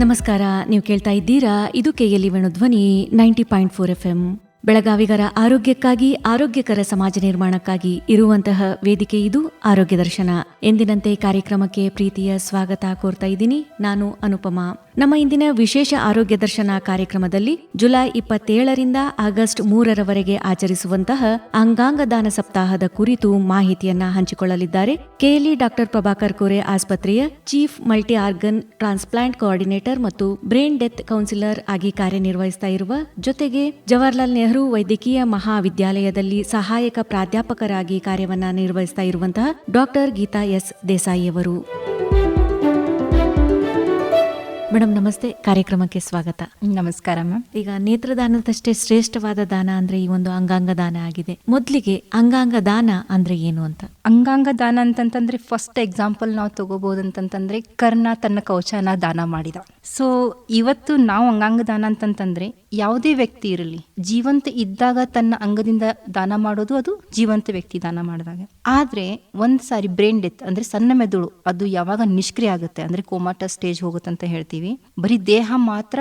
ನಮಸ್ಕಾರ. ನೀವು ಕೇಳ್ತಾ ಇದ್ದೀರಾ, ಇದು KLE ವೇಣುಧ್ವನಿ 90.4 FM. ಬೆಳಗಾವಿಗರ ಆರೋಗ್ಯಕ್ಕಾಗಿ, ಆರೋಗ್ಯಕರ ಸಮಾಜ ನಿರ್ಮಾಣಕ್ಕಾಗಿ ಇರುವಂತಹ ವೇದಿಕೆ ಇದು ಆರೋಗ್ಯ ದರ್ಶನ. ಎಂದಿನಂತೆ ಕಾರ್ಯಕ್ರಮಕ್ಕೆ ಪ್ರೀತಿಯ ಸ್ವಾಗತ ಕೋರ್ತಾ ಇದ್ದೀನಿ. ನಾನು ಅನುಪಮಾ. ನಮ್ಮ ಇಂದಿನ ವಿಶೇಷ ಆರೋಗ್ಯ ದರ್ಶನ ಕಾರ್ಯಕ್ರಮದಲ್ಲಿ ಜುಲೈ 27ರಿಂದ ಆಗಸ್ಟ್ 3ರವರೆಗೆ ಆಚರಿಸುವಂತಹ ಅಂಗಾಂಗ ದಾನ ಸಪ್ತಾಹದ ಕುರಿತು ಮಾಹಿತಿಯನ್ನ ಹಂಚಿಕೊಳ್ಳಲಿದ್ದಾರೆ KLE ಡಾಕ್ಟರ್ ಪ್ರಭಾಕರ್ ಕೋರೆ ಆಸ್ಪತ್ರೆಯ chief multi organ transplant coordinator ಮತ್ತು ಬ್ರೈನ್ ಡೆತ್ ಕೌನ್ಸಿಲರ್ ಆಗಿ ಕಾರ್ಯನಿರ್ವಹಿಸ್ತಾ ಇರುವ, ಜೊತೆಗೆ ಜವಾಹರ್ಲಾಲ್ ನೆಹರು ವೈದ್ಯಕೀಯ ಮಹಾವಿದ್ಯಾಲಯದಲ್ಲಿ ಸಹಾಯಕ ಪ್ರಾಧ್ಯಾಪಕರಾಗಿ ಕಾರ್ಯವನ್ನ ನಿರ್ವಹಿಸ್ತಾ ಇರುವಂತಹ ಡಾಕ್ಟರ್ ಗೀತಾ ಎಸ್ ದೇಸಾಯಿ ಅವರು. ಮೇಡಮ್ ನಮಸ್ತೆ, ಕಾರ್ಯಕ್ರಮಕ್ಕೆ ಸ್ವಾಗತ. ನಮಸ್ಕಾರ ಮ್ಯಾಮ್. ಈಗ ನೇತ್ರದಾನದಷ್ಟೇ ಶ್ರೇಷ್ಠವಾದ ದಾನ ಅಂದ್ರೆ ಈ ಒಂದು ಅಂಗಾಂಗ ದಾನ ಆಗಿದೆ. ಮೊದಲಿಗೆ ಅಂಗಾಂಗ ದಾನ ಅಂದ್ರೆ ಏನು ಅಂತ? ಅಂಗಾಂಗ ದಾನ ಅಂತಂತಂದ್ರೆ ಫಸ್ಟ್ ಎಕ್ಸಾಂಪಲ್ ನಾವು ತಗೋಬಹುದು ಅಂತಂತಂದ್ರೆ ಕರ್ಣ ತನ್ನ ಕವಚನ ದಾನ ಮಾಡಿದ. ಸೊ ಇವತ್ತು ನಾವು ಅಂಗಾಂಗ ದಾನ ಅಂತಂತಂದ್ರೆ ಯಾವುದೇ ವ್ಯಕ್ತಿ ಇರಲಿ, ಜೀವಂತ ಇದ್ದಾಗ ತನ್ನ ಅಂಗದಿಂದ ದಾನ ಮಾಡೋದು ಅದು ಜೀವಂತ ವ್ಯಕ್ತಿ ದಾನ ಮಾಡಿದಾಗ. ಆದ್ರೆ ಒಂದ್ ಸಾರಿ ಬ್ರೈನ್ ಡೆತ್ ಅಂದ್ರೆ ಸಣ್ಣ ಮೆದುಳು ಅದು ಯಾವಾಗ ನಿಷ್ಕ್ರಿಯ ಆಗುತ್ತೆ ಅಂದ್ರೆ ಕೋಮಾಟ ಸ್ಟೇಜ್ ಹೋಗುತ್ತೆ ಅಂತ ಹೇಳ್ತೀವಿ, ಬರೀ ದೇಹ ಮಾತ್ರ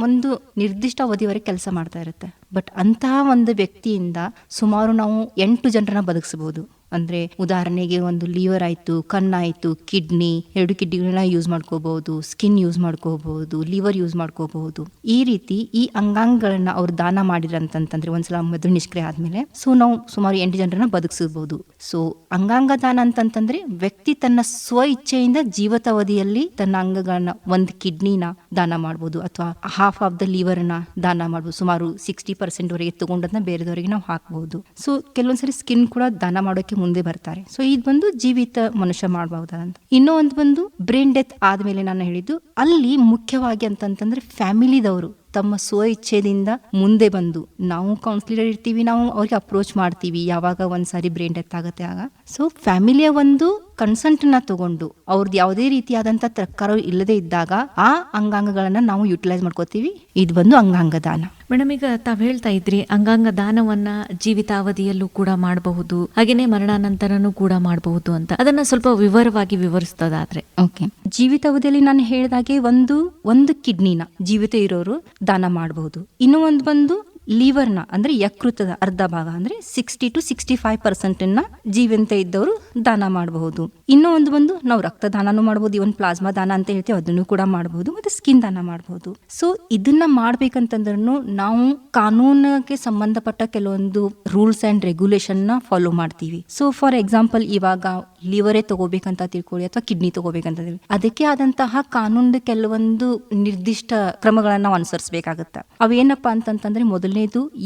ಒಂದು ನಿರ್ದಿಷ್ಟ ಅವಧಿವರೆಗೆ ಕೆಲಸ ಮಾಡ್ತಾ ಇರುತ್ತೆ. ಬಟ್ ಅಂತಹ ಒಂದು ವ್ಯಕ್ತಿಯಿಂದ ಸುಮಾರು ನಾವು 8 ಜನರನ್ನ ಬದುಕಿಸಬಹುದು. ಅಂದ್ರೆ ಉದಾಹರಣೆಗೆ ಒಂದು ಲಿವರ್ ಆಯ್ತು, ಕಣ್ಣಾಯ್ತು, ಕಿಡ್ನಿ, 2 ಕಿಡ್ನಿಗಳನ್ನ ಯೂಸ್ ಮಾಡ್ಕೋಬಹುದು, ಸ್ಕಿನ್ ಯೂಸ್ ಮಾಡ್ಕೋಬಹುದು, ಲಿವರ್ ಯೂಸ್ ಮಾಡ್ಕೋಬಹುದು. ಈ ರೀತಿ ಈ ಅಂಗಾಂಗಗಳನ್ನ ಅವ್ರು ದಾನ ಮಾಡಿದ್ರಂತಂದ್ರೆ ಒಂದ್ಸಲ ಮೆದುಳು ನಿಷ್ಕ್ರಿಯ ಆದ್ಮೇಲೆ ಸೊ ನಾವು ಸುಮಾರು 8 ಜನರನ್ನ ಬದುಕಿಸಬಹುದು. ಸೊ ಅಂಗಾಂಗ ದಾನ ಅಂತಂತಂದ್ರೆ ವ್ಯಕ್ತಿ ತನ್ನ ಸ್ವ ಇಚ್ಛೆಯಿಂದ ಜೀವಿತಾವಧಿಯಲ್ಲಿ ತನ್ನ ಅಂಗಗಳನ್ನ, ಒಂದು ಕಿಡ್ನಿನ ದಾನ ಮಾಡಬಹುದು ಅಥವಾ ಹಾಫ್ ಆಫ್ ದ ಲಿವರ್ ನ ದಾನ ಮಾಡಬಹುದು. ಸುಮಾರು 60% ವರೆಗೆ ತಗೊಂಡದನ್ನ ಬೇರೆದವರಿಗೆ ನಾವು ಹಾಕಬಹುದು. ಸೊ ಕೆಲವೊಂದ್ಸರಿ ಸ್ಕಿನ್ ಕೂಡ ದಾನ ಮಾಡೋಕೆ ಮುಂದೆ ಬರ್ತಾರೆ. ಸೊ ಇದು ಬಂದು ಜೀವಿತ ಮನುಷ್ಯ ಮಾಡಬಹುದಂತ. ಇನ್ನೂ ಒಂದು ಬಂದು ಬ್ರೈನ್ ಡೆತ್ ಆದ್ಮೇಲೆ ನಾನು ಹೇಳಿದ್ದು, ಅಲ್ಲಿ ಮುಖ್ಯವಾಗಿ ಅಂತಂತಂದ್ರೆ ಫ್ಯಾಮಿಲಿದವರು ತಮ್ಮ ಸ್ವ ಇಚ್ಛೆದಿಂದ ಮುಂದೆ ಬಂದು, ನಾವು ಕೌನ್ಸಿಲರ್ ಇರ್ತೀವಿ, ನಾವು ಅವ್ರಿಗೆ ಅಪ್ರೋಚ್ ಮಾಡ್ತೀವಿ ಯಾವಾಗ ಒಂದ್ಸಾರಿ ಬ್ರೈನ್ ಡೆತ್ ಆಗುತ್ತೆ ಆಗ. ಸೊ ಫ್ಯಾಮಿಲಿಯ ಒಂದು ಕನ್ಸೆಂಟ್ ನ ತಗೊಂಡು ಅವ್ರದ್ದು ಯಾವುದೇ ರೀತಿಯಾದಂತ ತಕರಾರು ಇಲ್ಲದೆ ಇದ್ದಾಗ ಆ ಅಂಗಾಂಗಗಳನ್ನ ನಾವು ಯುಟಿಲೈಸ್ ಮಾಡ್ಕೋತೀವಿ. ಇದು ಬಂದು ಅಂಗಾಂಗ ದಾನ. ಮೇಡಮ್, ಈಗ ತಾವ್ ಹೇಳ್ತಾ ಇದ್ರಿ ಅಂಗಾಂಗ ದಾನವನ್ನ ಜೀವಿತಾವಧಿಯಲ್ಲೂ ಕೂಡ ಮಾಡಬಹುದು, ಹಾಗೇನೆ ಮರಣಾನಂತರನೂ ಕೂಡ ಮಾಡಬಹುದು ಅಂತ. ಅದನ್ನ ಸ್ವಲ್ಪ ವಿವರವಾಗಿ ವಿವರಿಸ್ತದಾದ್ರೆ? ಓಕೆ, ಜೀವಿತಾವಧಿಯಲ್ಲಿ ನಾನು ಹೇಳಿದಾಗೆ ಒಂದು ಕಿಡ್ನಿನ ಜೀವಿತ ಇರೋರು ದಾನ ಮಾಡಬಹುದು. ಇನ್ನೂ ಒಂದು ಬಂದು ಲಿವರ್ನ ಅಂದ್ರೆ ಯಕೃತದ ಅರ್ಧ ಭಾಗ ಅಂದ್ರೆ 60 to 65% ಜೀವಂತ ಇದ್ದವರು ದಾನ ಮಾಡಬಹುದು. ಇನ್ನೂ ಒಂದು ಬಂದು ನಾವು ರಕ್ತದಾನನೂ ಮಾಡಬಹುದು, ಇವನ್ ಪ್ಲಾಸ್ಮಾ ದಾನ ಅಂತ ಹೇಳ್ತೀವಿ, ಅದನ್ನು ಕೂಡ ಮಾಡಬಹುದು, ಮತ್ತೆ ಸ್ಕಿನ್ ದಾನ ಮಾಡಬಹುದು. ಸೊ ಇದನ್ನ ಮಾಡ್ಬೇಕಂತಂದ್ರೂ ನಾವು ಕಾನೂನಿಗೆ ಸಂಬಂಧಪಟ್ಟ ಕೆಲವೊಂದು ರೂಲ್ಸ್ ಅಂಡ್ ರೆಗ್ಯುಲೇಷನ್ ನ ಫಾಲೋ ಮಾಡ್ತೀವಿ. ಸೊ ಫಾರ್ ಎಕ್ಸಾಂಪಲ್, ಇವಾಗ ಲಿವರೇ ತಗೋಬೇಕಂತ ತಿಳ್ಕೊಳ್ಳಿ ಅಥವಾ ಕಿಡ್ನಿ ತಗೋಬೇಕಂತ ತಿಳ್ಕೊಳ್ಳಿ, ಅದಕ್ಕೆ ಆದಂತಹ ಕಾನೂನು ಕೆಲವೊಂದು ನಿರ್ದಿಷ್ಟ ಕ್ರಮಗಳನ್ನ ನಾವು ಅನುಸರಿಸಬೇಕಾಗತ್ತೆ. ಅವೇನಪ್ಪಾ ಅಂತಂತಂದ್ರೆ, ಮೊದಲನೇದು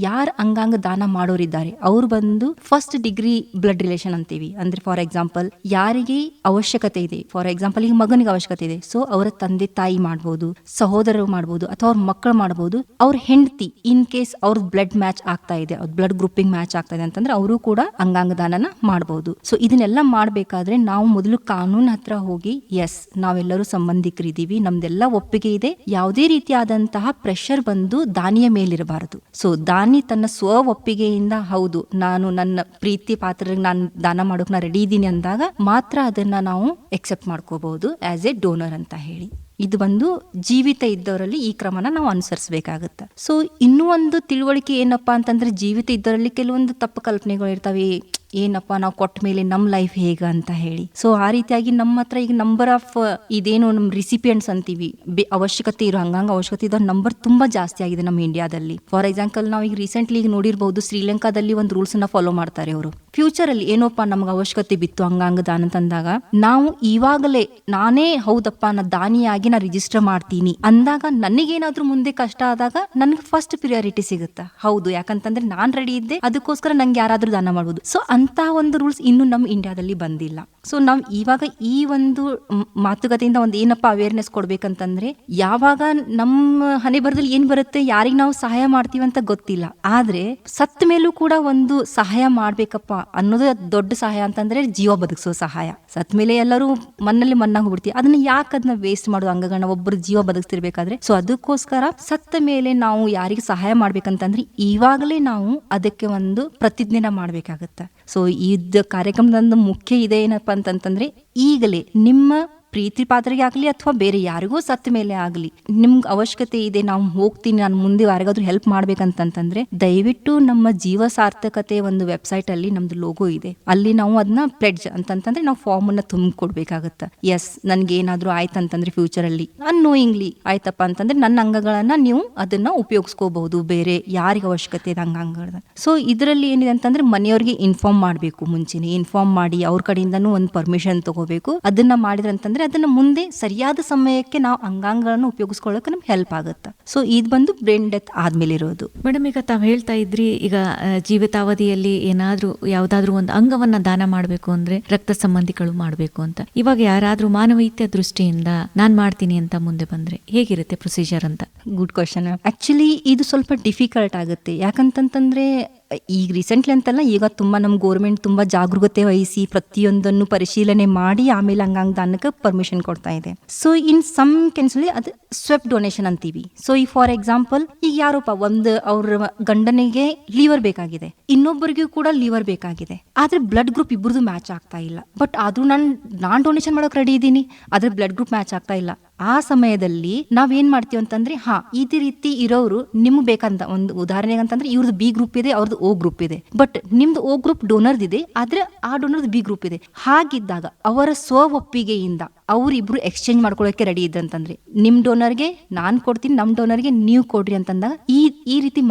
ಯಾರ ಅಂಗಾಂಗ ದಾನ ಮಾಡೋರಿದ್ದಾರೆ ಅವ್ರು ಬಂದು ಫಸ್ಟ್ ಡಿಗ್ರಿ ಬ್ಲಡ್ ರಿಲೇಷನ್ ಅಂತೀವಿ. ಅಂದ್ರೆ ಫಾರ್ ಎಕ್ಸಾಂಪಲ್, ಯಾರಿಗೆ ಅವಶ್ಯಕತೆ ಇದೆ, ಫಾರ್ ಎಕ್ಸಾಂಪಲ್ ಈಗ ಮಗನಿಗೆ ಅವಶ್ಯಕತೆ ಇದೆ, ಸೊ ಅವರ ತಂದೆ ತಾಯಿ ಮಾಡಬಹುದು, ಸಹೋದರರು ಮಾಡಬಹುದು, ಅಥವಾ ಅವ್ರ ಮಕ್ಕಳು ಮಾಡಬಹುದು, ಅವ್ರ ಹೆಂಡತಿ ಇನ್ ಕೇಸ್ ಅವ್ರ ಬ್ಲಡ್ ಮ್ಯಾಚ್ ಆಗ್ತಾ ಇದೆ, ಅವ್ರ ಬ್ಲಡ್ ಗ್ರೂಪಿಂಗ್ ಮ್ಯಾಚ್ ಆಗ್ತಾ ಇದೆ ಅಂತಂದ್ರೆ ಅವರು ಕೂಡ ಅಂಗಾಂಗ ದಾನನ ಮಾಡಬಹುದು. ಸೊ ಇದನ್ನೆಲ್ಲ ಮಾಡ್ಬೇಕಾದ್ರೆ ನಾವು ಮೊದಲು ಕಾನೂನು ಹತ್ರ ಹೋಗಿ, ಎಸ್ ನಾವೆಲ್ಲರೂ ಸಂಬಂಧಿಕರಿದ್ದೀವಿ, ನಮ್ದೆಲ್ಲ ಒಪ್ಪಿಗೆ ಇದೆ, ಯಾವುದೇ ರೀತಿಯಾದಂತಹ ಪ್ರೆಷರ್ ಬಂದು ದಾನಿಯ ಮೇಲಿರಬಾರದು. ಸೊ ದಾನಿ ತನ್ನ ಸ್ವ ಒಪ್ಪಿಗೆಯಿಂದ ಹೌದು ನಾನು ನನ್ನ ಪ್ರೀತಿ ಪಾತ್ರರಿಗೆ ನಾನು ದಾನ ಮಾಡೋಕೆ ನಾ ರೆಡಿ ಇದ್ದೀನಿ ಅಂದಾಗ ಮಾತ್ರ ಅದನ್ನ ನಾವು ಎಕ್ಸೆಪ್ಟ್ ಮಾಡ್ಕೋಬಹುದು ಆಸ್ ಎ ಡೋನರ್ ಅಂತ ಹೇಳಿ. ಇದು ಬಂದು ಜೀವಿತ ಇದ್ದವರಲ್ಲಿ ಈ ಕ್ರಮನ ನಾವು ಅನುಸರಿಸಬೇಕಾಗತ್ತೆ. ಸೊ ಇನ್ನೂ ಒಂದು ತಿಳುವಳಿಕೆ ಏನಪ್ಪಾ ಅಂತಂದ್ರೆ, ಜೀವಿತ ಇದ್ದವರಲ್ಲಿ ಕೆಲವೊಂದು ತಪ್ಪು ಕಲ್ಪನೆಗಳು ಇರ್ತವೆ. ಏನಪ್ಪಾ ನಾವು ಕೊಟ್ಟ ಮೇಲೆ ನಮ್ ಲೈಫ್ ಹೇಗ ಅಂತ ಹೇಳಿ. ಸೊ ಆ ರೀತಿಯಾಗಿ ನಮ್ಮ ಹತ್ರ ಈಗ ನಂಬರ್ ಆಫ್ ಇದೇನು ನಮ್ ರಿಸಿಪಿಯೆಂಟ್ಸ್ ಅಂತೀವಿ, ಅವಶ್ಯಕತೆ ಇರೋ ಅಂಗಾಂಗ ಅವಶ್ಯಕತೆ ಇರೋ ನಂಬರ್ ತುಂಬಾ ಜಾಸ್ತಿ ಆಗಿದೆ ನಮ್ಮ ಇಂಡಿಯಾದಲ್ಲಿ. ಫಾರ್ ಎಕ್ಸಾಂಪಲ್, ನಾವು ಈಗ ರೀಸೆಂಟ್ಲಿ ಈಗ ನೋಡಿರ್ಬಹುದು, ಶ್ರೀಲಂಕಾದಲ್ಲಿ ಒಂದು ರೂಲ್ಸ್ ನ ಫಾಲೋ ಮಾಡ್ತಾರೆ ಅವರು. ಫ್ಯೂಚರ್ ಅಲ್ಲಿ ಏನೋಪ್ಪ ನಮ್ಗೆ ಅವಶ್ಯಕತೆ ಬಿತ್ತು ಅಂಗಾಂಗ ದಾನ ಅಂತಂದಾಗ, ನಾವು ಇವಾಗಲೇ ನಾನೇ ಹೌದಪ್ಪ ನಾ ದಾನಿಯಾಗಿ ನಾ ರಿಜಿಸ್ಟರ್ ಮಾಡ್ತೀನಿ ಅಂದಾಗ ನನಗೇನಾದ್ರೂ ಮುಂದೆ ಕಷ್ಟ ಆದಾಗ ನನ್ಗೆ ಫಸ್ಟ್ ಪ್ರಿಯಾರಿಟಿ ಸಿಗುತ್ತೆ. ಹೌದು, ಯಾಕಂತಂದ್ರೆ ನಾನ್ ರೆಡಿ ಇದ್ದೆ, ಅದಕ್ಕೋಸ್ಕರ ನಂಗೆ ಯಾರಾದ್ರೂ ದಾನ ಮಾಡಬಹುದು. ಸೊ ಅಂತ ಒಂದು ರೂಲ್ಸ್ ಇನ್ನು ನಮ್ಮ ಇಂಡಿಯಾದಲ್ಲಿ ಬಂದಿಲ್ಲ. ಸೊ ನಾವು ಇವಾಗ ಈ ಒಂದು ಮಾತುಕತೆಯಿಂದ ಒಂದು ಏನಪ್ಪಾ ಅವೇರ್ನೆಸ್ ಕೊಡ್ಬೇಕಂತಂದ್ರೆ, ಯಾವಾಗ ನಮ್ಮ ಹಣೆ ಬರದಲ್ಲಿ ಏನ್ ಬರುತ್ತೆ, ಯಾರಿಗ್ ನಾವು ಸಹಾಯ ಮಾಡ್ತೀವಿ ಅಂತ ಗೊತ್ತಿಲ್ಲ, ಆದ್ರೆ ಸತ್ ಮೇಲೂ ಕೂಡ ಒಂದು ಸಹಾಯ ಮಾಡ್ಬೇಕಪ್ಪ ಅನ್ನೋದು ದೊಡ್ಡ ಸಹಾಯ ಅಂತಂದ್ರೆ ಜೀವ ಬದುಕಿಸೋ ಸಹಾಯ. ಸತ್ ಮೇಲೆ ಎಲ್ಲರೂ ಮಣ್ಣಲ್ಲಿ ಮಣ್ಣಾಗಿ ಹೋಗ್ಬಿಡ್ತೀವಿ, ಅದನ್ನ ಯಾಕೆ ಅದನ್ನ ವೇಸ್ಟ್ ಮಾಡೋದು ಅಂಗಗಳನ್ನ, ಒಬ್ಬರು ಜೀವ ಬದುಕ್ತಿರ್ಬೇಕಾದ್ರೆ. ಸೊ ಅದಕ್ಕೋಸ್ಕರ ಸತ್ತ ಮೇಲೆ ನಾವು ಯಾರಿಗೆ ಸಹಾಯ ಮಾಡ್ಬೇಕಂತಂದ್ರೆ ಇವಾಗಲೇ ನಾವು ಅದಕ್ಕೆ ಒಂದು ಪ್ರತಿಜ್ಞೆನ ಮಾಡ್ಬೇಕಾಗತ್ತೆ. ಸೊ ಈ ಕಾರ್ಯಕ್ರಮದ ಮುಖ್ಯ ಇದೆ ಏನಪ್ಪಾ ಅಂತಂತಂದ್ರೆ, ಈಗಲೇ ನಿಮ್ಮ ಪ್ರೀತಿ ಪಾತ್ರೆಗೆ ಆಗಲಿ ಅಥವಾ ಬೇರೆ ಯಾರಿಗೂ ಸತ್ತ ಮೇಲೆ ಆಗಲಿ ನಿಮ್ಗೆ ಅವಶ್ಯಕತೆ ಇದೆ, ನಾವು ಹೋಗ್ತೀನಿ, ನಾನು ಮುಂದೆ ಯಾರಿಗಾದ್ರೂ ಹೆಲ್ಪ್ ಮಾಡ್ಬೇಕಂತಂದ್ರೆ ದಯವಿಟ್ಟು ನಮ್ಮ ಜೀವ ಸಾರ್ಥಕತೆ ಒಂದು ವೆಬ್ಸೈಟ್ ಅಲ್ಲಿ ನಮ್ದು ಲೋಗೋ ಇದೆ, ಅಲ್ಲಿ ನಾವು ಅದನ್ನ ಪ್ಲೆಡ್ಜ್ ಅಂತಂತಂದ್ರೆ ನಾವು ಫಾರ್ಮ್ ಅನ್ನ ತುಂಬಿಕೊಡ್ಬೇಕಾಗತ್ತೆ. ಎಸ್ ನನ್ಗೆ ಏನಾದ್ರೂ ಆಯ್ತಂತಂದ್ರೆ ಫ್ಯೂಚರ್ ಅಲ್ಲಿ ಅನ್ನೋಯಿಂಗ್ಲಿ ಆಯ್ತಪ್ಪ ಅಂತಂದ್ರೆ ನನ್ನ ಅಂಗಗಳನ್ನ ನೀವು ಅದನ್ನ ಉಪಯೋಗಿಸ್ಕೋಬಹುದು ಬೇರೆ ಯಾರಿಗೆ ಅವಶ್ಯಕತೆ ಇದೆ ಅಂಗಾಂಗಗಳನ್ನ. ಸೊ ಇದರಲ್ಲಿ ಏನಿದೆ ಅಂತಂದ್ರೆ ಮನೆಯವ್ರಿಗೆ ಇನ್ಫಾರ್ಮ್ ಮಾಡಬೇಕು, ಮುಂಚೆನೆ ಇನ್ಫಾರ್ಮ್ ಮಾಡಿ ಅವ್ರ ಕಡೆಯಿಂದನೂ ಒಂದು ಪರ್ಮಿಷನ್ ತಗೋಬೇಕು. ಅದನ್ನ ಮಾಡಿದ್ರೆ ಅಂತಂದ್ರೆ ಅದನ್ನ ಮುಂದೆ ಸರಿಯಾದ ಸಮಯಕ್ಕೆ ನಾವು ಅಂಗಾಂಗಗಳನ್ನು ಉಪಯೋಗಿಸ್ಕೊಳ್ಳೋಕೆ ನಮ್ಗೆ ಹೆಲ್ಪ್ ಆಗುತ್ತೆ. ಸೊ ಇದು ಬಂದು ಬ್ರೈನ್ ಡೆತ್ ಆದ್ಮೇಲೆ ಇರೋದು. ಮೇಡಮ್, ಈಗ ತಾವು ಹೇಳ್ತಾ ಇದ್ರಿ, ಈಗ ಜೀವಿತಾವಧಿಯಲ್ಲಿ ಏನಾದ್ರೂ ಯಾವ್ದಾದ್ರು ಒಂದು ಅಂಗವನ್ನ ದಾನ ಮಾಡಬೇಕು ಅಂದ್ರೆ ರಕ್ತ ಸಂಬಂಧಿಗಳು ಮಾಡಬೇಕು ಅಂತ. ಇವಾಗ ಯಾರಾದ್ರೂ ಮಾನವೀಯತೆ ದೃಷ್ಟಿಯಿಂದ ನಾನ್ ಮಾಡ್ತೀನಿ ಅಂತ ಮುಂದೆ ಬಂದ್ರೆ ಹೇಗಿರುತ್ತೆ ಪ್ರೊಸೀಜರ್ ಅಂತ? Good question. ಆಕ್ಚುಲಿ ಇದು ಸ್ವಲ್ಪ ಡಿಫಿಕಲ್ಟ್ ಆಗುತ್ತೆ. ಯಾಕಂತಂದ್ರೆ ಈಗ ರೀಸೆಂಟ್ಲಿ ಅಂತಲ್ಲ, ಈಗ ತುಂಬಾ ನಮ್ಮ ಗೋರ್ಮೆಂಟ್ ತುಂಬಾ ಜಾಗರೂಕತೆ ವಹಿಸಿ ಪ್ರತಿಯೊಂದನ್ನು ಪರಿಶೀಲನೆ ಮಾಡಿ ಆಮೇಲೆ ಅಂಗಾಂಗ ದಾನಕ್ಕೆ ಪರ್ಮಿಷನ್ ಕೊಡ್ತಾ ಇದೆ. ಸೊ ಇನ್ ಸಮ್ ಕೆನ್ಸಲ್ಲಿ ಅದು ಸ್ವೆಪ್ ಡೊನೇಷನ್ ಅಂತೀವಿ. ಸೊ ಈ ಫಾರ್ ಎಕ್ಸಾಂಪಲ್ ಈಗ ಯಾರಪ್ಪ ಒಂದು ಅವ್ರ ಗಂಡನಿಗೆ ಲಿವರ್ ಬೇಕಾಗಿದೆ, ಇನ್ನೊಬ್ಬರಿಗೂ ಕೂಡ ಲಿವರ್ ಬೇಕಾಗಿದೆ, ಆದ್ರೆ ಬ್ಲಡ್ ಗ್ರೂಪ್ ಇಬ್ಬರದು ಮ್ಯಾಚ್ ಆಗ್ತಾ ಇಲ್ಲ. ಬಟ್ ಆದ್ರೂ ನಾನ್ ಡೊನೇಷನ್ ಮಾಡೋಕೆ ರೆಡಿ ಇದ್ದೀನಿ, ಆದ್ರೆ ಬ್ಲಡ್ ಗ್ರೂಪ್ ಮ್ಯಾಚ್ ಆಗ್ತಾ ಇಲ್ಲ. ಆ ಸಮಯದಲ್ಲಿ ನಾವೇನ್ ಮಾಡ್ತೀವಿ ಅಂತಂದ್ರೆ ಇದೇ ರೀತಿ ಇರೋರು ನಿಮ್ಗೆ ಬೇಕಂತ ಒಂದು ಉದಾಹರಣೆಗೆ ಅಂತಂದ್ರೆ ಇವ್ರದ್ದು ಬಿ ಗ್ರೂಪ್ ಇದೆ, ಅವ್ರದ್ದು ಓ ಗ್ರೂಪ್ ಇದೆ, ಬಟ್ ನಿಮ್ದು ಓ ಗ್ರೂಪ್ ಡೋನರ್ ಇದೆ, ಆದ್ರೆ ಆ ಡೋನರ್ ಬಿ ಗ್ರೂಪ್ ಇದೆ. ಹಾಗಿದ್ದಾಗ ಅವರ ಸ್ವ ಒಪ್ಪಿಗೆಯಿಂದ ಅವ್ರಿಬ್ರು ಎಕ್ಸ್ಚೇಂಜ್ ಮಾಡ್ಕೊಳ್ಳೋಕೆ ರೆಡಿ ಇದ್ದಂತಂದ್ರೆ ನಿಮ್ ಡೋನರ್ಗೆ ನಾನ್ ಕೊಡ್ತೀನಿ, ನಮ್ ಡೋನರ್ಗೆ ನೀವು ಕೊಡ್ರಿ ಅಂತಂದಾಗ ಈ ರೀತಿ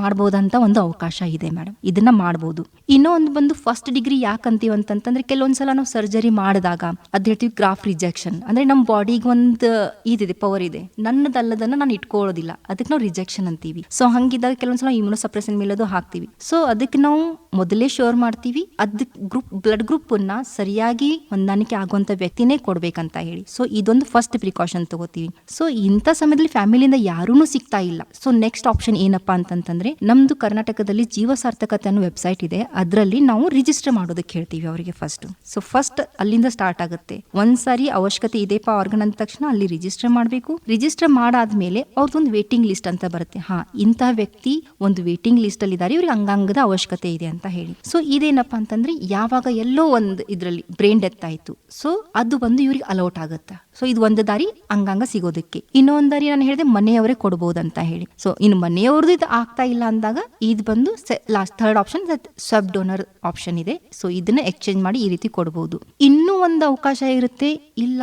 ಮಾಡ್ಬೋದಂತ ಒಂದು ಅವಕಾಶ ಇದೆ ಮೇಡಮ್. ಇದನ್ನ ಮಾಡ್ಬೋದು. ಇನ್ನೂ ಒಂದು ಬಂದು ಫಸ್ಟ್ ಡಿಗ್ರಿ ಯಾಕಂತೀವಿ ಅಂತಂದ್ರೆ ಕೆಲವೊಂದ್ಸಲ ನಾವು ಸರ್ಜರಿ ಮಾಡಿದಾಗ ಅದ್ ಹೇಳ್ತೀವಿ ಗ್ರಾಫ್ಟ್ ರಿಜೆಕ್ಷನ್, ಅಂದ್ರೆ ನಮ್ ಬಾಡಿಗೆ ಒಂದು ಇದಿದೆ, ಪವರ್ ಇದೆ, ನನ್ನದಲ್ಲದನ್ನ ನಾನು ಇಟ್ಕೊಳ್ಳೋದಿಲ್ಲ, ಅದಕ್ಕೆ ನಾವು ರಿಜೆಕ್ಷನ್ ಅಂತೀವಿ. ಸೊ ಹಂಗಿದ್ದಾಗ ಕೆಲವೊಂದ್ಸಲ ಇಮ್ಯುನೋಸಪ್ರೆಸನ್ ಮೇಲೆ ಅದು ಹಾಕ್ತಿವಿ. ಸೊ ಅದಕ್ಕೆ ನಾವು ಮೊದಲೇ ಶೋರ್ ಮಾಡ್ತೀವಿ ಅದಕ್ಕೆ ಬ್ಲಡ್ ಗ್ರೂಪ್ ಅನ್ನ ಸರಿಯಾಗಿ ಹೊಂದಾಣಿಕೆ ಆಗುವಂತ ವ್ಯಕ್ತಿನೇ ಕೊಡ್ಬೇಕಂತ ಹೇಳಿ. ಸೊ ಇದೊಂದು ಫಸ್ಟ್ ಪ್ರಿಕಾಷನ್ ತಗೋತೀವಿ. ಸೊ ಇಂಥ ಸಮಯದಲ್ಲಿ ಫ್ಯಾಮಿಲಿಯಿಂದ ಯಾರೂ ಸಿಗ್ತಾ ಇಲ್ಲ. ಸೊ ನೆಕ್ಸ್ಟ್ ಆಪ್ಷನ್ ಏನಪ್ಪಾ ಅಂತಂದ್ರೆ ನಮ್ದು ಕರ್ನಾಟಕದಲ್ಲಿ ಜೀವ ಸಾರ್ಥಕತೆ ಅನ್ನೋ ವೆಬ್ಸೈಟ್ ಇದೆ, ಅದರಲ್ಲಿ ನಾವು ರಿಜಿಸ್ಟರ್ ಮಾಡೋದಕ್ಕೆ ಹೇಳ್ತೀವಿ ಅವರಿಗೆ ಫಸ್ಟ್. ಸೊ ಫಸ್ಟ್ ಅಲ್ಲಿಂದ ಸ್ಟಾರ್ಟ್ ಆಗುತ್ತೆ. ಒಂದ್ಸಾರಿ ಅವಶ್ಯಕತೆ ಇದೆಪಾ ಆರ್ಗನ್ ಅಂದ ತಕ್ಷಣ ಅಲ್ಲಿ ರಿಜಿಸ್ಟರ್ ಮಾಡಬೇಕು. ರಿಜಿಸ್ಟರ್ ಮಾಡಾದ್ಮೇಲೆ ಅವ್ರದ್ದೊಂದು ವೇಟಿಂಗ್ ಲಿಸ್ಟ್ ಅಂತ ಬರುತ್ತೆ. ಇಂತಹ ವ್ಯಕ್ತಿ ಒಂದು ವೇಟಿಂಗ್ ಲಿಸ್ಟ್ ಅಲ್ಲಿ ಇದ್ದಾರೆ, ಇವ್ರಿಗೆ ಅಂಗಾಂಗದ ಅವಶ್ಯಕತೆ ಇದೆ ಅಂತ ಹೇಳಿ. ಸೊ ಇದೇನಪ್ಪಾ ಅಂತಂದ್ರೆ ಯಾವಾಗ ಎಲ್ಲೋ ಒಂದು ಇದ್ರಲ್ಲಿ ಬ್ರೈನ್ ಡೆತ್ ಆಯ್ತು, ಸೊ ಅದು ಬಂದು ಇವ್ರಿಗೆ ಅಲೌಟ್ ಆಗುತ್ತೆ. ಸೊ ಇದು ಒಂದು ದಾರಿ ಅಂಗಾಂಗ ಸಿಗೋದಕ್ಕೆ. ಇನ್ನೊಂದ್ ದಾರಿ ನಾನು ಹೇಳಿದೆ ಮನೆಯವರೇ ಕೊಡಬಹುದಂತ ಹೇಳಿ. ಸೊ ಇನ್ನು ಮನೆಯವ್ರದ್ದು ಇದು ಆಗ್ತಾ ಇಲ್ಲ ಅಂದಾಗ ಇದು ಬಂದು ಲಾಸ್ಟ್ ಥರ್ಡ್ ಆಪ್ಷನ್ ಸಬ್ ಡೋನರ್ ಆಪ್ಷನ್ ಇದೆ. ಸೊ ಇದನ್ನ ಎಕ್ಸ್ಚೇಂಜ್ ಮಾಡಿ ಈ ರೀತಿ ಕೊಡಬಹುದು. ಇನ್ನೂ ಒಂದು ಅವಕಾಶ ಇರುತ್ತೆ, ಇಲ್ಲ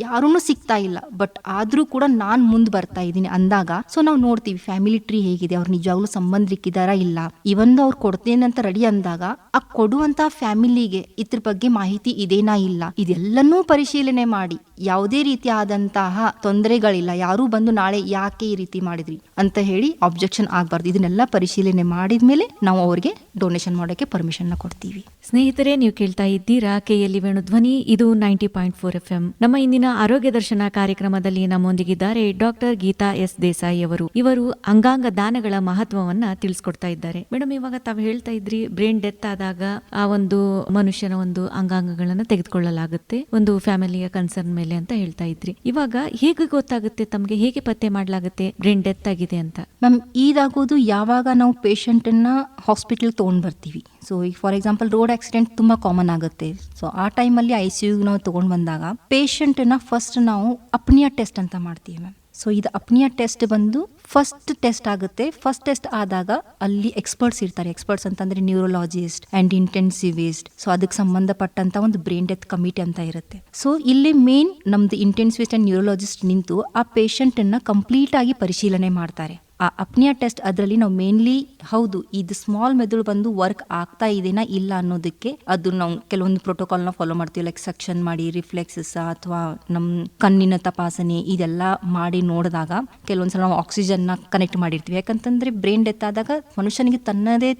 ಯಾರೂ ಸಿಗ್ತಾ ಇಲ್ಲ ಬಟ್ ಆದ್ರೂ ಕೂಡ ನಾನ್ ಮುಂದ್ ಬರ್ತಾ ಇದ್ದೀನಿ ಅಂದಾಗ ಸೊ ನಾವು ನೋಡ್ತೀವಿ ಫ್ಯಾಮಿಲಿ ಟ್ರೀ ಹೇಗಿದೆ, ಅವ್ರು ನಿಜವಾಗ್ಲೂ ಸಂಬಂಧಿಕಿದಾರಾ ಇಲ್ಲ, ಇವನ್ ಅವ್ರು ಕೊಡ್ತೇನೆ ಅಂತ ರೆಡಿ ಅಂದಾಗ ಆ ಕೊಡುವಂತ ಫ್ಯಾಮಿಲಿಗೆ ಇದ್ರ ಬಗ್ಗೆ ಮಾಹಿತಿ ಇದೇನಾ ಇಲ್ಲ, ಇದೆಲ್ಲನೂ ಪರಿಶೀಲನೆ ಮಾಡಿ ಯಾವುದೇ ರೀತಿ ಆದಂತಹ ತೊಂದರೆಗಳಿಲ್ಲ, ಯಾರು ಬಂದು ನಾಳೆ ಯಾಕೆ ಈ ರೀತಿ ಮಾಡಿದ್ರಿ ಅಂತ ಹೇಳಿ ಆಬ್ಜೆಕ್ಷನ್ ಆಗ್ಬಾರ್ದು. ಇದನ್ನೆಲ್ಲ ಪರಿಶೀಲನೆ ಮಾಡಿದ್ಮೇಲೆ ನಾವು ಅವ್ರಿಗೆ ಡೊನೇಷನ್ ಮಾಡೋಕೆ ಪರ್ಮಿಷನ್ ಕೊಡ್ತೀವಿ. ಸ್ನೇಹಿತರೆ, ನೀವು ಕೇಳ್ತಾ ಇದ್ದೀರಾ KLE ವೇಣು ಧ್ವನಿ, ಇದು 90.4 FM. ನಮ್ಮ ಇಂದಿನ ಆರೋಗ್ಯ ದರ್ಶನ ಕಾರ್ಯಕ್ರಮದಲ್ಲಿ ನಮ್ಮೊಂದಿಗಿದ್ದಾರೆ ಡಾಕ್ಟರ್ ಗೀತಾ ಎಸ್ ದೇಸಾಯಿ ಅವರು. ಇವರು ಅಂಗಾಂಗ ದಾನಗಳ ಮಹತ್ವವನ್ನ ತಿಳಿಸ್ಕೊಡ್ತಾ ಇದ್ದಾರೆ. ಮೇಡಮ್, ಇವಾಗ ತಾವು ಹೇಳ್ತಾ ಇದ್ರಿ ಬ್ರೈನ್ ಡೆತ್ ಆದಾಗ ಆ ಒಂದು ಮನುಷ್ಯನ ಒಂದು ಅಂಗಾಂಗಗಳನ್ನ ತೆಗೆದುಕೊಳ್ಳಲಾಗುತ್ತೆ ಒಂದು ಫ್ಯಾಮಿಲಿಯ ಕನ್ಸರ್ನ್ ಮೇಲೆ ಅಂತ ಹೇಳ್ತಾ ಇದ್ರಿ. ಇವಾಗ ಹೇಗೆ ಗೊತ್ತಾಗುತ್ತೆ ತಮ್ಗೆ, ಹೇಗೆ ಪತ್ತೆ ಮಾಡ್ಲಾಗುತ್ತೆ ಬ್ರೈನ್ ಡೆತ್ ಆಗಿದೆ ಅಂತ? ಮ್ಯಾಮ್, ಇದಾಗೋದು ಯಾವಾಗ ನಾವು ಪೇಷಂಟ್ ಅನ್ನ ಹಾಸ್ಪಿಟಲ್ ತಗೊಂಡ್ ಬರ್ತೀವಿ. ಸೊ ಈಗ ಫಾರ್ ಎಕ್ಸಾಂಪಲ್ ರೋಡ್ ಆಕ್ಸಿಡೆಂಟ್ ತುಂಬಾ ಕಾಮನ್ ಆಗುತ್ತೆ. ಸೊ ಆ ಟೈಮಲ್ಲಿ ICU ನಾವು ತಗೊಂಡ್ ಬಂದಾಗ ಪೇಷಂಟ್ ನ ಫಸ್ಟ್ ನಾವು ಅಪ್ನಿಯಾ ಟೆಸ್ಟ್ ಅಂತ ಮಾಡ್ತೀವಿ ಮ್ಯಾಮ್. ಸೊ ಇದು ಅಪ್ನಿಯಾ ಟೆಸ್ಟ್ ಬಂದು ಫಸ್ಟ್ ಟೆಸ್ಟ್ ಆಗುತ್ತೆ. ಫಸ್ಟ್ ಟೆಸ್ಟ್ ಆದಾಗ ಅಲ್ಲಿ ಎಕ್ಸ್ಪರ್ಟ್ಸ್ ಇರ್ತಾರೆ. ಎಕ್ಸ್ಪರ್ಟ್ಸ್ ಅಂತಂದ್ರೆ ನ್ಯೂರೋಲಾಜಿಸ್ಟ್ ಅಂಡ್ ಇಂಟೆನ್ಸಿವಿಸ್ಟ್. ಸೊ ಅದಕ್ಕೆ ಸಂಬಂಧಪಟ್ಟಂತ ಒಂದು ಬ್ರೈನ್ ಡೆತ್ ಕಮಿಟಿ ಅಂತ ಇರುತ್ತೆ. ಸೊ ಇಲ್ಲಿ ಮೇನ್ ನಮ್ದು ಇಂಟೆನ್ಸಿವಿಸ್ಟ್ ಅಂಡ್ ನ್ಯೂರೋಲಾಜಿಸ್ಟ್ ನಿಂತು ಆ ಪೇಷಂಟ್ ಅನ್ನ ಕಂಪ್ಲೀಟ್ ಆಗಿ ಪರಿಶೀಲನೆ ಮಾಡ್ತಾರೆ. ಆ ಅಪ್ನಿಯಾ ಟೆಸ್ಟ್ ಅದರಲ್ಲಿ ನಾವು ಮೇನ್ಲಿ ಹೌದು ಇದು ಸ್ಮಾಲ್ ಮೆದುಳು ಬಂದು ವರ್ಕ್ ಆಗ್ತಾ ಇದೆನಾ ಇಲ್ಲ ಅನ್ನೋದಕ್ಕೆ ಅದು ನಾವು ಕೆಲವೊಂದು ಪ್ರೋಟೋಕಾಲ್ ನ ಫಾಲೋ ಮಾಡ್ತೀವಿ. ಲೈಕ್ ಸೆಕ್ಷನ್ ಮಾಡಿ ರಿಫ್ಲೆಕ್ಸಸ್ ಅಥವಾ ನಮ್ ಕಣ್ಣಿನ ತಪಾಸಣೆ ಇದೆಲ್ಲ ಮಾಡಿ ನೋಡಿದಾಗ ಕೆಲವೊಂದ್ಸಲ ನಾವು ಆಕ್ಸಿಜನ್ ನ ಕನೆಕ್ಟ್ ಮಾಡಿರ್ತೀವಿ. ಯಾಕಂತಂದ್ರೆ ಬ್ರೈನ್ ಡೆತ್ ಆದಾಗ ಮನುಷ್ಯನಿಗೆ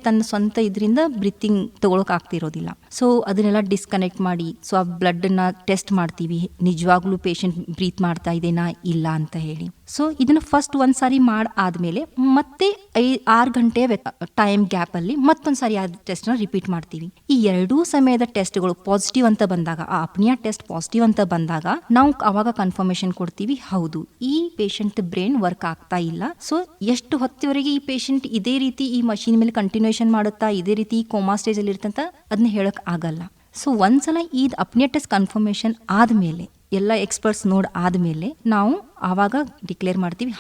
ತನ್ನ ಸ್ವಂತ ಇದರಿಂದ ಬ್ರೀತಿಂಗ್ ತಗೊಳಕ್ ಆಗ್ತಿರೋದಿಲ್ಲ. ಸೊ ಅದನ್ನೆಲ್ಲ ಡಿಸ್ಕನೆಕ್ಟ್ ಮಾಡಿ ಸೊ ಆ ಬ್ಲಡ್ ನ ಟೆಸ್ಟ್ ಮಾಡ್ತೀವಿ, ನಿಜವಾಗ್ಲೂ ಪೇಷಂಟ್ ಬ್ರೀತ್ ಮಾಡ್ತಾ ಇದೆನಾ ಇಲ್ಲ ಅಂತ ಹೇಳಿ. ಸೊ ಇದನ್ನ ಫಸ್ಟ್ ಒಂದ್ಸಾರಿ ಆದ್ಮೇಲೆ ಮತ್ತೆ 6 ಗಂಟೆ ಟೈಮ್ ಗ್ಯಾಪ್ ಅಲ್ಲಿ ಮತ್ತೊಂದ್ಸಾರಿ ಆ ಟೆಸ್ಟ್ ನ ರಿಪೀಟ್ ಮಾಡ್ತೀವಿ. ಈ ಎರಡೂ ಸಮಯದ ಟೆಸ್ಟ್ಗಳು ಪಾಸಿಟಿವ್ ಅಂತ ಬಂದಾಗ, ಆ ಅಪ್ನಿಯಾ ಟೆಸ್ಟ್ ಪಾಸಿಟಿವ್ ಅಂತ ಬಂದಾಗ ನಾವು ಅವಾಗ ಕನ್ಫರ್ಮೇಶನ್ ಕೊಡ್ತೀವಿ, ಹೌದು ಈ ಪೇಷಂಟ್ ಬ್ರೈನ್ ವರ್ಕ್ ಆಗ್ತಾ ಇಲ್ಲ. ಸೊ ಎಷ್ಟು ಹೊತ್ತಿವರೆಗೆ ಈ ಪೇಷಂಟ್ ಇದೇ ರೀತಿ ಈ ಮಷೀನ್ ಮೇಲೆ ಕಂಟಿನ್ಯೂಷನ್ ಮಾಡುತ್ತಾ ಇದೇ ರೀತಿ ಕೋಮಾ ಸ್ಟೇಜ್ ಅಲ್ಲಿ ಇರ್ತಂತ ಅದನ್ನ ಹೇಳಕ್ ಆಗಲ್ಲ. ಸೊ ಒಂದ್ಸಲ ಈ ಅಪ್ನಿಯಾ ಟೆಸ್ಟ್ ಕನ್ಫರ್ಮೇಶನ್ ಆದ್ಮೇಲೆ ಎಲ್ಲ ಎಕ್ಸ್ಪರ್ಟ್ಸ್ ಆದ್ಮೇಲೆ ನಾವು ಆವಾಗ ಡಿಕ್ಲೇರ್ ಮಾಡ್ತೀವಿ,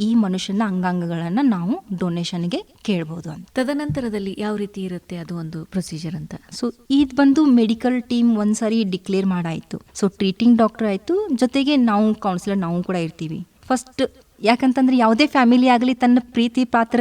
ಈ ಮನುಷ್ಯನ ಅಂಗಾಂಗಗಳನ್ನ ನಾವು ಡೊನೇಷನ್ಗೆ ಕೇಳ್ಬೋದು ಅಂತ. ತದನಂತರದಲ್ಲಿ ಯಾವ ರೀತಿ ಇರುತ್ತೆ ಅದು ಒಂದು ಪ್ರೊಸೀಜರ್ ಅಂತ? ಸೊ ಇದು ಬಂದು ಮೆಡಿಕಲ್ ಟೀಮ್ ಒಂದ್ಸರಿ ಡಿಕ್ಲೇರ್ ಮಾಡಾಯ್ತು. ಸೊ ಟ್ರೀಟಿಂಗ್ ಡಾಕ್ಟರ್ ಆಯ್ತು, ಜೊತೆಗೆ ನಾವು ಕೌನ್ಸಿಲರ್ ನಾವು ಕೂಡ ಇರ್ತೀವಿ. ಫಸ್ಟ್ ಯಾಕಂತಂದ್ರೆ ಯಾವುದೇ ಫ್ಯಾಮಿಲಿ ಆಗಲಿ ತನ್ನ ಪ್ರೀತಿ ಪಾತ್ರ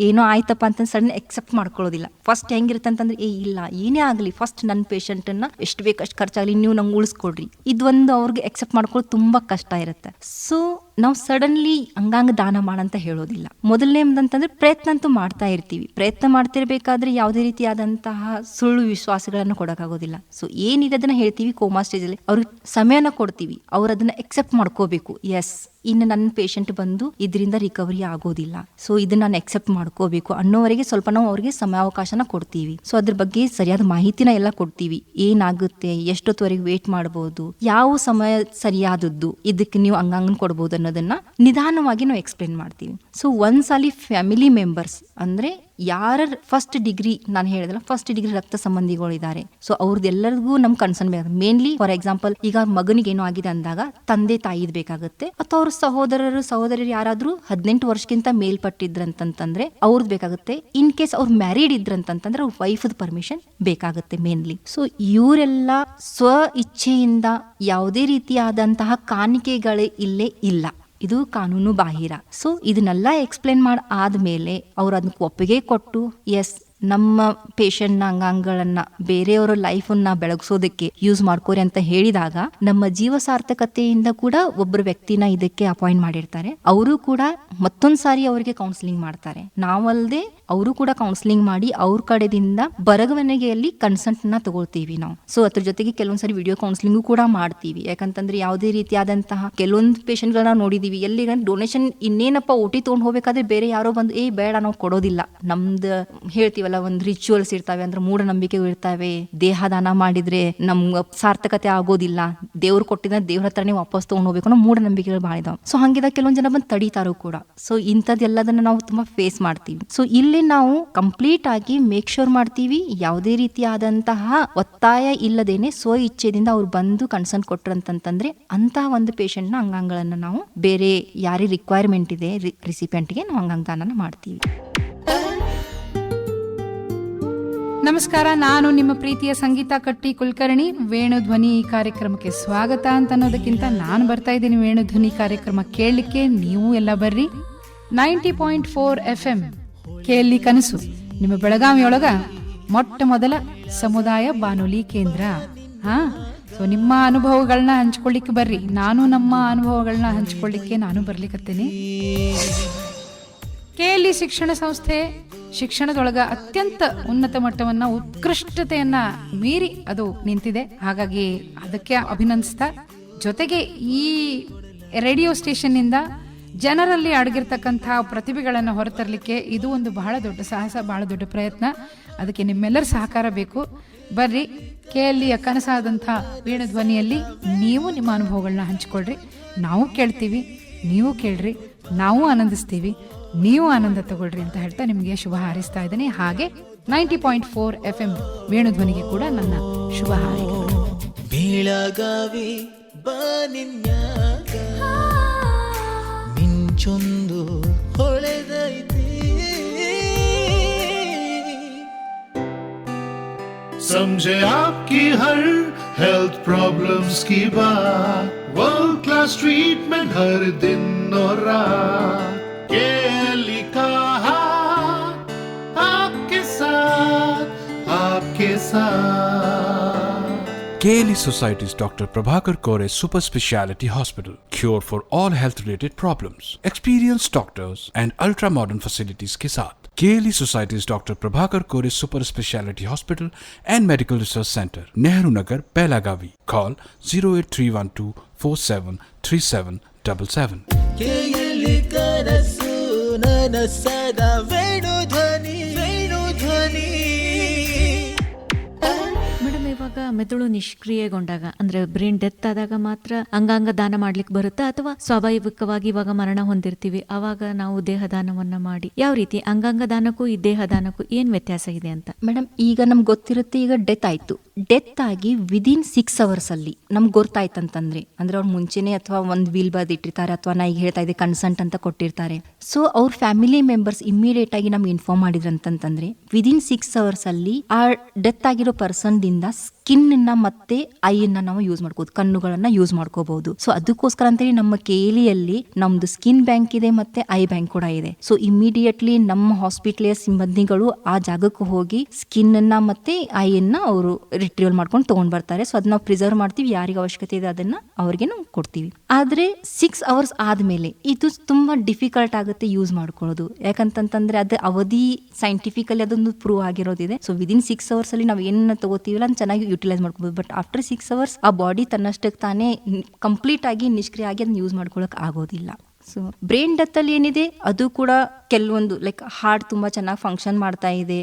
ಏನೋ ಆಯ್ತಪ್ಪ ಅಂತ ಸಡನ್ ಎಕ್ಸೆಪ್ಟ್ ಮಾಡ್ಕೊಳ್ಳೋದಿಲ್ಲ. ಫಸ್ಟ್ ಹೆಂಗಿರುತ್ತೆ ಅಂತಂದ್ರೆ ಇಲ್ಲ ಏನೇ ಆಗಲಿ ಫಸ್ಟ್ ನನ್ನ ಪೇಷಂಟನ್ನ ಎಷ್ಟು ಬೇಕಷ್ಟು ಖರ್ಚಾಗಲಿ ನೀವು ನಂಗೆ ಉಳಿಸ್ಕೊಡ್ರಿ, ಇದೊಂದು ಅವ್ರಿಗೆ ಎಕ್ಸೆಪ್ಟ್ ಮಾಡ್ಕೊಳ್ಳೋದು ತುಂಬಾ ಕಷ್ಟ ಇರುತ್ತೆ. ಸೊ ನಾವು ಸಡನ್ಲಿ ಅಂಗಾಂಗ ದಾನ ಮಾಡಂತ ಹೇಳೋದಿಲ್ಲ. ಮೊದಲನೇದಂತಂದ್ರೆ ಪ್ರಯತ್ನ ಅಂತೂ ಮಾಡ್ತಾ ಇರ್ತೀವಿ. ಪ್ರಯತ್ನ ಮಾಡ್ತಿರ್ಬೇಕಾದ್ರೆ ಯಾವುದೇ ರೀತಿಯಾದಂತಹ ಸುಳ್ಳು ವಿಶ್ವಾಸಗಳನ್ನು ಕೊಡೋಕ್ಕಾಗೋದಿಲ್ಲ. ಸೊ ಏನಿದೆ ಅದನ್ನ ಹೇಳ್ತೀವಿ. ಕೋಮಾ ಸ್ಟೇಜಲ್ಲಿ ಅವ್ರಿಗೆ ಸಮಯನ ಕೊಡ್ತೀವಿ, ಅವ್ರು ಅದನ್ನ ಎಕ್ಸೆಪ್ಟ್ ಮಾಡ್ಕೋಬೇಕು. ಎಸ್, ಇನ್ನು ನನ್ನ ಪೇಷಂಟ್ ಬಂದು ಇದರಿಂದ ರಿಕವರಿ ಆಗೋದಿಲ್ಲ, ಸೊ ಇದನ್ನ ನಾನು ಎಕ್ಸೆಪ್ಟ್ ಮಾಡ್ಕೋಬೇಕು ಅನ್ನೋವರೆಗೆ ಸ್ವಲ್ಪ ನಾವು ಅವ್ರಿಗೆ ಸಮಯಾವಕಾಶನ ಕೊಡ್ತೀವಿ. ಸೊ ಅದ್ರ ಬಗ್ಗೆ ಸರಿಯಾದ ಮಾಹಿತಿನ ಎಲ್ಲ ಕೊಡ್ತೀವಿ. ಏನಾಗುತ್ತೆ, ಎಷ್ಟೊತ್ತವರೆಗೆ ವೇಟ್ ಮಾಡಬಹುದು, ಯಾವ ಸಮಯ ಸರಿಯಾದದ್ದು, ಇದಕ್ಕೆ ನೀವು ಅಂಗಾಂಗನ ಕೊಡ್ಬೋದು ಅನ್ನೋದನ್ನ ನಿಧಾನವಾಗಿ ನಾವು ಎಕ್ಸ್ಪ್ಲೇನ್ ಮಾಡ್ತೀವಿ. ಸೊ ಒಂದ್ಸಲಿ ಫ್ಯಾಮಿಲಿ ಮೆಂಬರ್ಸ್ ಅಂದ್ರೆ ಯಾರ ಫಸ್ಟ್ ಡಿಗ್ರಿ, ನಾನು ಹೇಳಿದಲ್ಲ ಫಸ್ಟ್ ಡಿಗ್ರಿ ರಕ್ತ ಸಂಬಂಧಿಗಳು ಇದ್ದಾರೆ, ಸೊ ಅವ್ರದ್ದೆಲ್ಲರಿಗೂ ನಮ್ ಕನ್ಸರ್ನ್ ಬೇಕಾಗುತ್ತೆ. ಮೇನ್ಲಿ ಫಾರ್ ಎಕ್ಸಾಂಪಲ್ ಈಗ ಮಗನಿಗೆ ಏನೋ ಆಗಿದೆ ಅಂದಾಗ ತಂದೆ ತಾಯಿದ್ ಬೇಕಾಗುತ್ತೆ, ಅಥವಾ ಅವ್ರ ಸಹೋದರರು ಯಾರಾದ್ರೂ 18 ವರ್ಷಕ್ಕಿಂತ ಮೇಲ್ಪಟ್ಟಿದ್ರಂತಂದ್ರೆ ಅವ್ರದ್ದು ಬೇಕಾಗುತ್ತೆ. ಇನ್ ಕೇಸ್ ಅವ್ರು ಮ್ಯಾರಿಡ್ ಇದ್ರಂತಂದ್ರೆ ಅವ್ರ ವೈಫ್ ಪರ್ಮಿಷನ್ ಬೇಕಾಗುತ್ತೆ ಮೇನ್ಲಿ. ಸೊ ಇವರೆಲ್ಲ ಸ್ವ ಇಚ್ಛೆಯಿಂದ ಯಾವುದೇ ರೀತಿಯಾದಂತಹ ಕಾಣಿಕೆಗಳೇ ಇಲ್ಲೇ ಇಲ್ಲ, ಇದು ಕಾನೂನು ಬಾಹಿರ. ಸೊ ಇದನ್ನೆಲ್ಲ ಎಕ್ಸ್ಪ್ಲೇನ್ ಆದ್ಮೇಲೆ ಅವ್ರು ಅದಕ್ಕೆ ಒಪ್ಪಿಗೆ ಕೊಟ್ಟು ಎಸ್ ನಮ್ಮ ಪೇಷಂಟ್ನ ಅಂಗಾಂಗಗಳನ್ನ ಬೇರೆಯವರ ಲೈಫನ್ನ ಬೆಳಗಿಸೋದಕ್ಕೆ ಯೂಸ್ ಮಾಡ್ಕೋರಿ ಅಂತ ಹೇಳಿದಾಗ ನಮ್ಮ ಜೀವ ಸಾರ್ಥಕತೆಯಿಂದ ಕೂಡ ಒಬ್ಬರು ವ್ಯಕ್ತಿನ ಇದಕ್ಕೆ ಅಪಾಯಿಂಟ್ ಮಾಡಿರ್ತಾರೆ. ಅವರು ಕೂಡ ಮತ್ತೊಂದ್ಸಾರಿ ಅವರಿಗೆ ಕೌನ್ಸಿಲಿಂಗ್ ಮಾಡ್ತಾರೆ. ನಾವಲ್ದೆ ಅವರು ಕೂಡ ಕೌನ್ಸಿಲಿಂಗ್ ಮಾಡಿ ಅವ್ರ ಕಡೆದಿಂದ ಬರವಣಿಗೆಯಲ್ಲಿ ಕನ್ಸೆಂಟ್ ನ ತಗೊಳ್ತೀವಿ ನಾವು. ಸೊ ಅದ್ರ ಜೊತೆಗೆ ಕೆಲವೊಂದ್ಸರಿ ವಿಡಿಯೋ ಕೌನ್ಸಿಲಿಂಗ್ ಕೂಡ ಮಾಡ್ತೀವಿ. ಯಾಕಂತಂದ್ರೆ ಯಾವುದೇ ರೀತಿಯಾದಂತಹ ಕೆಲವೊಂದು ಪೇಷಂಟ್ ಗಳನ್ನ ನೋಡಿದೀವಿ, ಎಲ್ಲಿ ಡೊನೇಷನ್ ಇನ್ನೇನಪ್ಪ ಓಟಿ ತಗೊಂಡ್ ಹೋಗ್ಬೇಕಾದ್ರೆ ಬೇರೆ ಯಾರೋ ಬಂದು ಬೇಡ ನಾವು ಕೊಡೋದಿಲ್ಲ, ನಮ್ದು ಹೇಳ್ತೀವಲ್ಲ ಒಂದು ರಿಚುವಲ್ಸ್ ಇರ್ತಾವೆ, ಅಂದ್ರೆ ಮೂಢನಂಬಿಕೆಗಳು ಇರ್ತಾವೆ, ದೇಹದಾನ ಮಾಡಿದ್ರೆ ನಮ್ಗೆ ಸಾರ್ಥಕತೆ ಆಗೋದಿಲ್ಲ, ದೇವ್ರು ಕೊಟ್ಟಿದ್ದ ದೇವ್ರ ಹತ್ರನೇ ವಾಪಸ್ ತಗೊಂಡ್ ಹೋಗ್ಬೇಕು ಅನ್ನೋ ಮೂಢನಂಬಿಕೆಗಳು ಭಾಳ ಇದಾವೆ. ಸೊ ಹಂಗಿದಾಗ ಕೆಲವೊಂದ್ ಜನ ಬಂದು ತಡೀತಾರೋ ಕೂಡ. ಸೊ ಇಂಥದ್ದೆಲ್ಲದನ್ನ ನಾವು ತುಂಬಾ ಫೇಸ್ ಮಾಡ್ತೀವಿ. ಸೊ ಇಲ್ಲಿ ನಾವು ಕಂಪ್ಲೀಟ್ ಆಗಿ ಮೇಕ್ ಶೋರ್ ಮಾಡ್ತೀವಿ, ಯಾವುದೇ ರೀತಿಯಾದಂತಹ ಒತ್ತಾಯ ಇಲ್ಲದೇನೆ ಸ್ವ ಇಚ್ಛೆದಿಂದ ಅವ್ರು ಬಂದು ಕನ್ಸರ್ನ್ ಕೊಟ್ರಂತಂದ್ರೆ ಅಂತಹ ಒಂದು ಪೇಷಂಟ್ ನ ಅಂಗಾಂಗಗಳನ್ನ ನಾವು ಬೇರೆ ಯಾರೇ ರಿಕ್ವೈರ್ಮೆಂಟ್ ಇದೆ ರಿಸಿಪಿಯಂಟ್ಗೆ ನಾವು ಅಂಗಾಂಗ ದಾನ ಮಾಡ್ತೀವಿ. ನಮಸ್ಕಾರ, ನಾನು ನಿಮ್ಮ ಪ್ರೀತಿಯ ಸಂಗೀತ ಕಟ್ಟಿ ಕುಲಕರ್ಣಿ. ವೇಣುಧ್ವನಿ ಈ ಕಾರ್ಯಕ್ರಮಕ್ಕೆ ಸ್ವಾಗತ ಅಂತ ಅನ್ನೋದಕ್ಕಿಂತ ನಾನು ಬರ್ತಾ ಇದ್ದೀನಿ ವೇಣುಧ್ವನಿ ಕಾರ್ಯಕ್ರಮ ಕೇಳಲಿಕ್ಕೆ. ನೀವು ಎಲ್ಲ ಬರ್ರಿ. 90.4 FM ಕೇಳಿ ಕನಸು, ನಿಮ್ಮ ಬೆಳಗಾವಿಯೊಳಗ ಮೊಟ್ಟ ಮೊದಲ ಸಮುದಾಯ ಬಾನುಲಿ ಕೇಂದ್ರ. ಸೊ ನಿಮ್ಮ ಅನುಭವಗಳನ್ನ ಹಂಚ್ಕೊಳ್ಳಿಕ್ಕೆ ಬರ್ರಿ. ನಾನು ನಮ್ಮ ಅನುಭವಗಳನ್ನ ಹಂಚ್ಕೊಳ್ಳಿಕ್ಕೆ ನಾನು ಬರ್ಲಿಕ್ಕತ್ತೇನೆ. KLE ಶಿಕ್ಷಣ ಸಂಸ್ಥೆ ಶಿಕ್ಷಣದೊಳಗ ಅತ್ಯಂತ ಉನ್ನತ ಮಟ್ಟವನ್ನ, ಉತ್ಕೃಷ್ಟತೆಯನ್ನ ಮೀರಿ ಅದು ನಿಂತಿದೆ. ಹಾಗಾಗಿ ಅದಕ್ಕೆ ಅಭಿನಂದಿಸ್ತಾ, ಜೊತೆಗೆ ಈ ರೇಡಿಯೋ ಸ್ಟೇಷನ್ ನಿಂದ ಜನರಲ್ಲಿ ಅಡಗಿರ್ತಕ್ಕಂಥ ಪ್ರತಿಭೆಗಳನ್ನು ಹೊರತರಲಿಕ್ಕೆ ಇದು ಒಂದು ಬಹಳ ದೊಡ್ಡ ಸಾಹಸ, ಬಹಳ ದೊಡ್ಡ ಪ್ರಯತ್ನ. ಅದಕ್ಕೆ ನಿಮ್ಮೆಲ್ಲರ ಸಹಕಾರ ಬೇಕು. ಬರ್ರಿ, KLEಯ ಕನಸಾದಂಥ ವೇಣುಧ್ವನಿಯಲ್ಲಿ ನೀವು ನಿಮ್ಮ ಅನುಭವಗಳನ್ನ ಹಂಚಿಕೊಳ್ರಿ. ನಾವು ಕೇಳ್ತೀವಿ, ನೀವು ಕೇಳ್ರಿ, ನಾವು ಆನಂದಿಸ್ತೀವಿ, ನೀವು ಆನಂದ ತಗೊಳ್ರಿ ಅಂತ ಹೇಳ್ತಾ ನಿಮಗೆ ಶುಭ ಹಾರೈಸ್ತಾ ಇದ್ದೇನೆ. ಹಾಗೆ 90.4 FM ವೇಣುಧ್ವನಿಗೆ ಕೂಡ ನನ್ನ ಶುಭ ಹಾರೈಕೆಗಳು. ಬೆಳಗಾವಿ ಬಾನಿನ್ಯಾಗ ಮಿಂಚೊಂದು ಹೊಳೆದೈತಿ, समझे आपकी हर हेल्थ प्रॉब्लम्स की बात, वर्ल्ड क्लास ट्रीटमेंट हर दिन और रात, KLE का हाथ आपके साथ, आपके साथ. KLE Society's Dr. Prabhakar Kore Super Speciality Hospital. Cure for all health related problems. Experienced doctors and ultra modern facilities के साथ. KLE Society's Dr. Prabhakar Kore Super Speciality Hospital and Medical Research Center, Nehru Nagar, Belagavi. Call 08312 473777. KLE ಕನಸು ನನಸದ Venudhwani, Venudhwani. Madam, ಇವಾಗ ಮೆದುಳು ನಿಷ್ಕ್ರಿಯೆಗೊಂಡಾಗ ಅಂದ್ರೆ brain death ಆದಾಗ ಮಾತ್ರ ಅಂಗಾಂಗ ದಾನ ಮಾಡ್ಲಿಕ್ಕೆ ಬರುತ್ತಾ, ಅಥವಾ ಸ್ವಾಭಾವಿಕವಾಗಿ ಇವಾಗ ಮರಣ ಹೊಂದಿರ್ತೀವಿ ಅವಾಗ ನಾವು ದೇಹದಾನವನ್ನ ಮಾಡಿ, ಯಾವ ರೀತಿ ಅಂಗಾಂಗ ದಾನಕ್ಕೂ ಈ ದೇಹ ದಾನಕ್ಕೂ ಏನ್ ವ್ಯತ್ಯಾಸ ಇದೆ ಅಂತ? ಮೇಡಮ್, ಈಗ ನಮ್ಗೆ ಗೊತ್ತಿರುತ್ತೆ, ಈಗ ಡೆತ್ ಆಯ್ತು, ಡೆತ್ ಆಗಿ ವಿದಿನ್ 6 hours ಅಲ್ಲಿ ನಮ್ಗೆ ಗೊತ್ತಾಯ್ತಂತಂದ್ರೆ ಅಂದ್ರೆ ಅವ್ರು ಮುಂಚೆನೆ ಅಥವಾ ಒಂದು ವೀಲ್ ಬರ್ದಿಟ್ಟಿರ್ತಾರೆ ಅಥವಾ ನಾ ಈಗ ಹೇಳ್ತಾ ಇದ್ದೆ ಕನ್ಸಂಟ್ ಅಂತ ಕೊಟ್ಟಿರ್ತಾರೆ. ಸೊ ಅವ್ರ ಫ್ಯಾಮಿಲಿ ಮೆಂಬರ್ಸ್ ಇಮಿಡಿಯೇಟ್ ಆಗಿ ನಮ್ಗೆ ಇನ್ಫಾರ್ಮ್ ಮಾಡಿದ್ರಂತಂದ್ರೆ ವಿದಿನ್ 6 hours ಅಲ್ಲಿ ಆ ಡೆತ್ ಆಗಿರೋ ಪರ್ಸನ್ ದಿಂದ ಸ್ಕಿನ್ ಮತ್ತೆ ಐಯನ್ನ ನಾವು ಯೂಸ್ ಮಾಡ್ಕೋಬಹುದು, ಕಣ್ಣುಗಳನ್ನ ಯೂಸ್ ಮಾಡ್ಕೋಬಹುದು. ಸೊ ಅದಕ್ಕೋಸ್ಕರ ಅಂತೇಳಿ ನಮ್ಮ ಕೇಲಿಯಲ್ಲಿ ನಮ್ದು ಸ್ಕಿನ್ ಬ್ಯಾಂಕ್ ಇದೆ ಮತ್ತೆ ಐ ಬ್ಯಾಂಕ್ ಕೂಡ ಇದೆ. ಸೊ ಇಮಿಡಿಯೇಟ್ಲಿ ನಮ್ಮ ಹಾಸ್ಪಿಟಲ್ ಸಿಬ್ಬಂದಿಗಳು ಆ ಜಾಗಕ್ಕೆ ಹೋಗಿ ಸ್ಕಿನ್ ಅನ್ನ ಮತ್ತೆ ಐಯನ್ನ ಅವರು ರಿಟ್ರೀವಲ್ ಮಾಡ್ಕೊಂಡು ತಗೊಂಡ್ ಬರ್ತಾರೆ. ಸೊ ಅದನ್ನ ನಾವು ಪ್ರಿಸರ್ವ್ ಮಾಡ್ತೀವಿ, ಯಾರಿಗೆ ಅವಶ್ಯಕತೆ ಇದೆ ಅದನ್ನ ಅವ್ರಿಗೆ ನಾವು ಕೊಡ್ತೀವಿ. ಆದ್ರೆ 6 hours ಆದ್ಮೇಲೆ ಇದು ತುಂಬಾ ಡಿಫಿಕಲ್ಟ್ ಆಗುತ್ತೆ ಯೂಸ್ ಮಾಡ್ಕೊಳ್ಳೋದು. ಯಾಕಂತಂದ್ರೆ ಅದು ಅವಧಿ ಸೈಂಟಿಫಿಕಲಿ ಅದೊಂದು ಪ್ರೂವ್ ಆಗಿರೋದಿದೆ. ಸೊ ವಿದಿನ್ 6 hours ಅಲ್ಲಿ ನಾವು ಏನನ್ನ ತಗೋತೀವಲ್ಲ ಅದನ್ನ ಚೆನ್ನಾಗಿ ಯುಟಿಲೈಸ್ ಮಾಡ್ಕೋಬಹುದು. ಬಟ್ ಆಫ್ಟರ್ 6 hours ಆ ಬಾಡಿ ತನ್ನಷ್ಟಕ್ಕೆ ತಾನೇ ಕಂಪ್ಲೀಟ್ ಆಗಿ ನಿಷ್ಕ್ರಿಯ ಆಗಿ ಅದನ್ನ ಯೂಸ್ ಮಾಡ್ಕೊಳಕ್ ಆಗೋದಿಲ್ಲ. ಸೊ ಬ್ರೈನ್ ಡೆತ್ ಅಲ್ಲಿ ಏನಿದೆ ಅದು ಕೂಡ ಕೆಲವೊಂದು ಲೈಕ್ ಹಾರ್ಟ್ ತುಂಬಾ ಚೆನ್ನಾಗಿ ಫಂಕ್ಷನ್ ಮಾಡ್ತಾ ಇದೆ,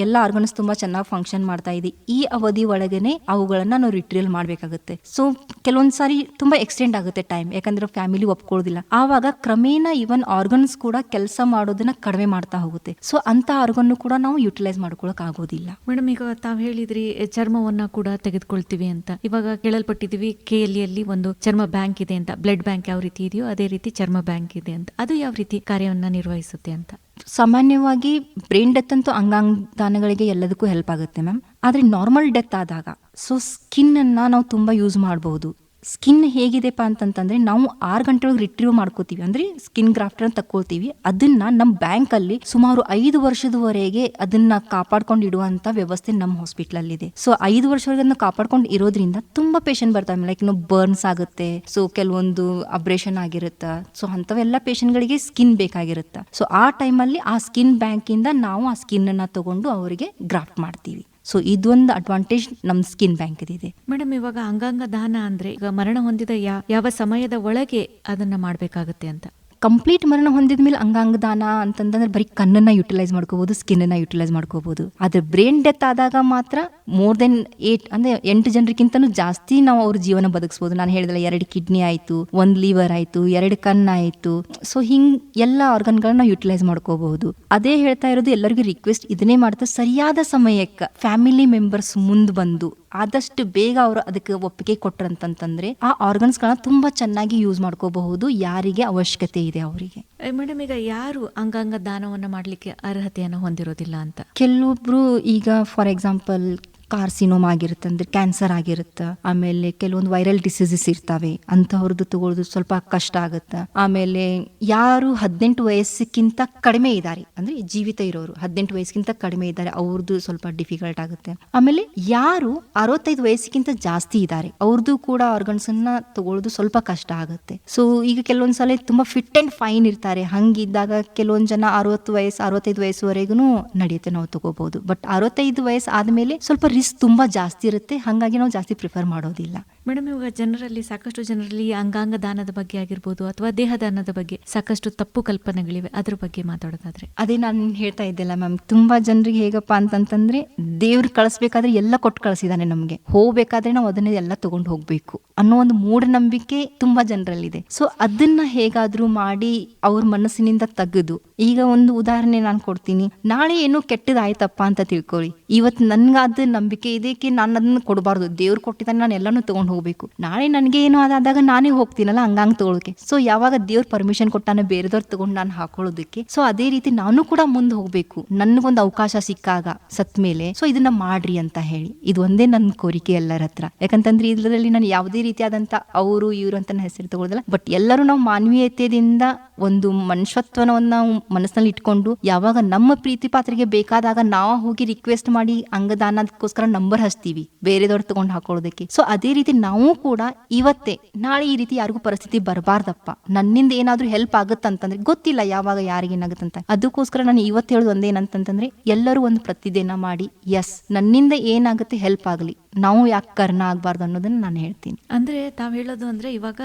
ಎಲ್ಲ ಆರ್ಗನ್ಸ್ ತುಂಬಾ ಚೆನ್ನಾಗಿ ಫಂಕ್ಷನ್ ಮಾಡ್ತಾ ಇದೆ. ಈ ಅವಧಿ ಒಳಗೇನೆ ಅವುಗಳನ್ನ ನಾವು ರಿಟ್ರೀವಲ್ ಮಾಡ್ಬೇಕಾಗುತ್ತೆ. ಸೊ ಕೆಲವೊಂದ್ ಸಾರಿ ತುಂಬಾ ಎಕ್ಸ್ಟೆಂಡ್ ಆಗುತ್ತೆ ಟೈಮ್, ಯಾಕಂದ್ರೆ ಫ್ಯಾಮಿಲಿ ಒಪ್ಕೊಳ್ಳೋದಿಲ್ಲ. ಆವಾಗ ಕ್ರಮೇಣ ಇವನ್ ಆರ್ಗನ್ಸ್ ಕೂಡ ಕೆಲಸ ಮಾಡೋದನ್ನ ಕಡಿಮೆ ಮಾಡ್ತಾ ಹೋಗುತ್ತೆ. ಸೊ ಅಂತ ಆರ್ಗನ್ ಕೂಡ ನಾವು ಯುಟಿಲೈಸ್ ಮಾಡ್ಕೊಳಕ್ ಆಗೋದಿಲ್ಲ. ಮೇಡಮ್, ಈಗ ತಾವ್ ಹೇಳಿದ್ರಿ ಚರ್ಮವನ್ನ ಕೂಡ ತೆಗೆದುಕೊಳ್ತೀವಿ ಅಂತ. ಇವಾಗ ಕೇಳಲ್ಪಟ್ಟಿದೀವಿ KLEಯಲ್ಲಿ ಒಂದು ಚರ್ಮ ಬ್ಯಾಂಕ್ ಇದೆ ಅಂತ. ಬ್ಲಡ್ ಬ್ಯಾಂಕ್ ಯಾವ ರೀತಿ ಇದೆಯೋ ಅದೇ ರೀತಿ ಚರ್ಮ ಬ್ಯಾಂಕ್ ಇದೆ ಅಂತ. ಅದು ಯಾವ ರೀತಿ ಕಾರ್ಯವನ್ನ ನಿರ್ವಹಿಸುತ್ತೆ ಅಂತ? ಸಾಮಾನ್ಯವಾಗಿ ಬ್ರೈನ್ ಡೆತ್ ಅಂತೂ ಅಂಗಾಂಗ ದಾನಗಳಿಗೆ ಎಲ್ಲದಕ್ಕೂ ಹೆಲ್ಪ್ ಆಗುತ್ತೆ ಮ್ಯಾಮ್. ಆದ್ರೆ ನಾರ್ಮಲ್ ಡೆತ್ ಆದಾಗ ಸೊ ಸ್ಕಿನ್ ಅನ್ನ ನಾವು ತುಂಬಾ ಯೂಸ್ ಮಾಡಬಹುದು. ಸ್ಕಿನ್ ಹೇಗಿದೆಪ್ಪ ಅಂತಂತಂದ್ರೆ ನಾವು 6 ಗಂಟೆ ಒಳಗೆ ರಿಟ್ರೀವ್ ಮಾಡ್ಕೋತೀವಿ, ಅಂದ್ರೆ ಸ್ಕಿನ್ ಗ್ರಾಫ್ಟರ್ ಅಂತ ತಕ್ಕೊಳ್ತೀವಿ. ಅದನ್ನ ನಮ್ಮ ಬ್ಯಾಂಕ್ ಅಲ್ಲಿ ಸುಮಾರು 5 ವರ್ಷದವರೆಗೆ ಅದನ್ನ ಕಾಪಾಡ್ಕೊಂಡು ಇಡುವಂತ ವ್ಯವಸ್ಥೆ ನಮ್ಮ ಹಾಸ್ಪಿಟಲ್ ಅಲ್ಲಿ ಇದೆ. ಸೊ 5 ವರ್ಷವರೆಗೆ ಕಾಪಾಡ್ಕೊಂಡು ಇರೋದ್ರಿಂದ ತುಂಬಾ ಪೇಷಂಟ್ ಬರ್ತಾರೆ. ಲೈಕ್ ಬರ್ನ್ಸ್ ಆಗುತ್ತೆ, ಸೊ ಕೆಲವೊಂದು ಅಬ್ರೇಷನ್ ಆಗಿರುತ್ತೆ. ಸೊ ಅಂತವೆಲ್ಲ ಪೇಷಂಟ್ ಗಳಿಗೆ ಸ್ಕಿನ್ ಬೇಕಾಗಿರುತ್ತೆ. ಸೊ ಆ ಟೈಮಲ್ಲಿ ಆ ಸ್ಕಿನ್ ಬ್ಯಾಂಕ್ ಇಂದ ನಾವು ಆ ಸ್ಕಿನ್ ಅನ್ನ ತಗೊಂಡು ಅವರಿಗೆ ಗ್ರಾಫ್ಟ್ ಮಾಡ್ತೀವಿ. ಸೊ ಇದೊಂದು ಅಡ್ವಾಂಟೇಜ್ ನಮ್ ಸ್ಕಿನ್ ಬ್ಯಾಂಕ್ ಇದೆ. ಮೇಡಮ್, ಇವಾಗ ಅಂಗಾಂಗ ದಾನ ಅಂದ್ರೆ ಈಗ ಮರಣ ಹೊಂದಿದ ಯಾವ ಸಮಯದ ಒಳಗೆ ಅದನ್ನ ಮಾಡ್ಬೇಕಾಗತ್ತೆ ಅಂತ? ಕಂಪ್ಲೀಟ್ ಮರಣ ಹೊಂದಿದ ಮೇಲೆ ಅಂಗಾಂಗ ದಾನ ಅಂತಂದ್ರೆ ಬರೀ ಕಣ್ಣನ್ನ ಯುಟಿಲೈಸ್ ಮಾಡ್ಕೋಬಹುದು, ಸ್ಕಿನ್ ಅನ್ನ ಯುಟಿಲೈಸ್ ಮಾಡ್ಕೋಬಹುದು. ಆದ್ರೆ ಬ್ರೈನ್ ಡೆತ್ ಆದಾಗ ಮಾತ್ರ ಮೋರ್ ದೆನ್ 8 ಅಂದ್ರೆ 8 ಜನರಿಗಿಂತನೂ ಜಾಸ್ತಿ ನಾವು ಅವ್ರ ಜೀವನ ಬದುಕಿಸಬಹುದು. ನಾನು ಹೇಳಿದಲ್ಲ 2 ಕಿಡ್ನಿ ಆಯ್ತು, 1 ಲಿವರ್ ಆಯ್ತು, 2 ಕಣ್ಣು ಆಯ್ತು. ಸೊ ಹಿಂಗ್ ಎಲ್ಲ ಆರ್ಗನ್ಗಳನ್ನ ಯುಟಿಲೈಸ್ ಮಾಡ್ಕೋಬಹುದು. ಅದೇ ಹೇಳ್ತಾ ಇರೋದು ಎಲ್ಲರಿಗೂ ರಿಕ್ವೆಸ್ಟ್ ಇದನ್ನೇ ಮಾಡ್ತಾ ಸರಿಯಾದ ಸಮಯಕ್ಕೆ ಫ್ಯಾಮಿಲಿ ಮೆಂಬರ್ಸ್ ಮುಂದ್ ಬಂದು ಆದಷ್ಟು ಬೇಗ ಅವರು ಅದಕ್ಕೆ ಒಪ್ಪಿಗೆ ಕೊಟ್ರಂತಂದ್ರೆ ಆ ಆರ್ಗನ್ಸ್ ಗಳನ್ನ ತುಂಬಾ ಚೆನ್ನಾಗಿ ಯೂಸ್ ಮಾಡ್ಕೋಬಹುದು ಯಾರಿಗೆ ಅವಶ್ಯಕತೆ ಇದೆ ಅವರಿಗೆ. ಮೇಡಮ್, ಈಗ ಯಾರು ಅಂಗಾಂಗ ದಾನವನ್ನ ಮಾಡ್ಲಿಕ್ಕೆ ಅರ್ಹತೆಯನ್ನು ಹೊಂದಿರೋದಿಲ್ಲ ಅಂತ? ಕೆಲವೊಬ್ರು ಈಗ ಫಾರ್ ಎಕ್ಸಾಂಪಲ್ ಕಾರ್ಸಿನೋಮ್ ಆಗಿರುತ್ತೆ, ಅಂದ್ರೆ ಕ್ಯಾನ್ಸರ್ ಆಗಿರುತ್ತೆ. ಆಮೇಲೆ ಕೆಲವೊಂದು ವೈರಲ್ ಡಿಸೀಸಸ್ ಇರ್ತಾವೆ, ಅಂತವ್ರದ್ದು ತಗೊಳ್ಳೋದು ಸ್ವಲ್ಪ ಕಷ್ಟ ಆಗುತ್ತೆ. ಆಮೇಲೆ ಯಾರು 18 ವಯಸ್ಸಿಗಿಂತ ಕಡಿಮೆ ಇದ್ದಾರೆ, ಅಂದ್ರೆ ಜೀವಿತ ಇರೋರು 18 ವಯಸ್ಸಿಗಿಂತ ಕಡಿಮೆ ಇದ್ದಾರೆ, ಅವ್ರದ್ದು ಸ್ವಲ್ಪ ಡಿಫಿಕಲ್ಟ್ ಆಗುತ್ತೆ. ಆಮೇಲೆ ಯಾರು 65 ವಯಸ್ಸಿಗಿಂತ ಜಾಸ್ತಿ ಇದ್ದಾರೆ ಅವ್ರದ್ದು ಕೂಡ ಆರ್ಗನ್ಸ್ ಅನ್ನ ತಗೊಳ್ಳೋದು ಸ್ವಲ್ಪ ಕಷ್ಟ ಆಗುತ್ತೆ. ಸೊ ಈಗ ಕೆಲವೊಂದ್ಸಲ ತುಂಬಾ ಫಿಟ್ ಅಂಡ್ ಫೈನ್ ಇರ್ತಾರೆ, ಹಂಗಿದ್ದಾಗ ಕೆಲವೊಂದ್ ಜನ 65 ವಯಸ್ಸುವರೆಗೂ ನಡೆಯುತ್ತೆ, ನಾವು ತಗೋಬಹುದು. ಬಟ್ 65 ವಯಸ್ಸು ಆದ್ಮೇಲೆ ಸ್ವಲ್ಪ ರಿಸ್ಕ್ ತುಂಬಾ ಜಾಸ್ತಿ ಇರುತ್ತೆ, ಹಾಗಾಗಿ ನಾವು ಜಾಸ್ತಿ ಪ್ರಿಫರ್ ಮಾಡೋದಿಲ್ಲ. ಮೇಡಮ್, ಇವಾಗ ಸಾಕಷ್ಟು ಜನರಲ್ಲಿ ಅಂಗಾಂಗ ದಾನದ ಬಗ್ಗೆ ಆಗಿರ್ಬೋದು ಅಥವಾ ದೇಹದಾನದ ಬಗ್ಗೆ ಸಾಕಷ್ಟು ತಪ್ಪು ಕಲ್ಪನೆಗಳಿವೆ. ಅದ್ರ ಬಗ್ಗೆ ಮಾತಾಡೋದಾದ್ರೆ ಅದೇ ನಾನು ಹೇಳ್ತಾ ಇದ್ದೆಲ್ಲ ಮ್ಯಾಮ್, ತುಂಬಾ ಜನರಿಗೆ ಹೇಗಪ್ಪ ಅಂತಂತಂದ್ರೆ ದೇವ್ರು ಕಳಿಸ್ಬೇಕಾದ್ರೆ ಎಲ್ಲ ಕೊಟ್ಟು ಕಳಿಸಿದಾನೆ, ನಮ್ಗೆ ಹೋಗ್ಬೇಕಾದ್ರೆ ನಾವು ಅದನ್ನೇ ಎಲ್ಲ ತಗೊಂಡು ಹೋಗ್ಬೇಕು ಅನ್ನೋ ಒಂದು ಮೂಢನಂಬಿಕೆ ತುಂಬಾ ಜನರಲ್ಲಿದೆ. ಸೊ ಅದನ್ನ ಹೇಗಾದ್ರೂ ಮಾಡಿ ಅವ್ರ ಮನಸ್ಸಿನಿಂದ ತೆಗೆದು, ಈಗ ಒಂದು ಉದಾಹರಣೆ ನಾನು ಕೊಡ್ತೀನಿ. ನಾಳೆ ಏನೋ ಕೆಟ್ಟದಾಯ್ತಪ್ಪ ಅಂತ ತಿಳ್ಕೊಳ್ಳಿ, ಇವತ್ತು ನನ್ಗಾದ ನಂಬಿಕೆ ಇದಕ್ಕೆ ನಾನು ಅದನ್ನ ಕೊಡಬಾರ್ದು, ದೇವ್ರು ಕೊಟ್ಟಿದ್ದಾನೆ ನಾನು ಎಲ್ಲಾನು ತಗೊಂಡು ಹೋಗ್ಬೇಕು. ನಾಳೆ ನನಗೆ ಏನೋ ಅದಾದಾಗ ನಾನೇ ಹೋಗ್ತೀನಲ್ಲ ಅಂಗಾಂಗ ತಗೊಳಕ್ಕೆ. ಸೊ ಯಾವಾಗ ದೇವ್ರ ಪರ್ಮಿಷನ್ ಕೊಟ್ಟಾನೆ ಬೇರೆದವ್ರು ತಗೊಂಡು ನಾನು ಹಾಕೊಳ್ಳೋದಕ್ಕೆ, ಸೊ ಅದೇ ರೀತಿ ನಾನು ಕೂಡ ಮುಂದೆ ಹೋಗ್ಬೇಕು ನನ್ಗೊಂದು ಅವಕಾಶ ಸಿಕ್ಕಾಗ ಸತ್ ಮೇಲೆ. ಸೊ ಇದನ್ನ ಮಾಡ್ರಿ ಅಂತ ಹೇಳಿ, ಇದು ಒಂದೇ ನನ್ನ ಕೋರಿಕೆ ಎಲ್ಲರ ಹತ್ರ. ಯಾಕಂತಂದ್ರೆ ಇದರಲ್ಲಿ ನಾನು ಯಾವುದೇ ರೀತಿಯಾದಂತ ಅವರು ಇವರು ಅಂತ ಹೆಸರು ತಗೊಳ್ಳೋದಿಲ್ಲ. ಬಟ್ ಎಲ್ಲರೂ ನಾವು ಮಾನವೀಯತೆಯಿಂದ ಒಂದು ಮನುಷ್ಯತ್ವವನ್ನು ಮನಸ್ಸಿನಲ್ಲಿ ಇಟ್ಕೊಂಡು ಯಾವಾಗ ನಮ್ಮ ಪ್ರೀತಿ ಪಾತ್ರೆಗೆ ಬೇಕಾದಾಗ ನಾವು ಹೋಗಿ ರಿಕ್ವೆಸ್ಟ್ ಮಾಡಿ ಅಂಗದಾನಕ್ಕೋಸ್ಕರ ನಂಬರ್ ಹಚ್ತೀವಿ ಬೇರೆದವ್ರು ತಗೊಂಡು ಹಾಕೊಳ್ಳೋದಕ್ಕೆ. ಸೊ ಅದೇ ರೀತಿ ನಾವು ಕೂಡ ಇವತ್ತೇ ನಾಳೆ ಈ ರೀತಿ ಯಾರಿಗೂ ಪರಿಸ್ಥಿತಿ ಬರಬಾರ್ದಪ್ಪ, ನನ್ನಿಂದ ಏನಾದ್ರೂ ಹೆಲ್ಪ್ ಆಗುತ್ತಂತಂದ್ರೆ ಗೊತ್ತಿಲ್ಲ ಯಾವಾಗ ಯಾರಿಗೇನಾಗುತ್ತಂತ. ಅದಕ್ಕೋಸ್ಕರ ನಾನು ಇವತ್ತು ಹೇಳೋದು ಒಂದೇನಂತಂದ್ರೆ ಎಲ್ಲರೂ ಒಂದು ಪ್ರತಿದಿನ ಮಾಡಿ ಎಸ್ ನನ್ನಿಂದ ಏನಾಗುತ್ತೆ ಹೆಲ್ಪ್ ಆಗಲಿ, ನಾವು ಯಾಕೆ ಕರ್ಣ ಆಗ್ಬಾರ್ದು ಅನ್ನೋದನ್ನ ನಾನು ಹೇಳ್ತೀನಿ. ಅಂದ್ರೆ ತಾವ್ ಹೇಳೋದು ಅಂದ್ರೆ ಇವಾಗ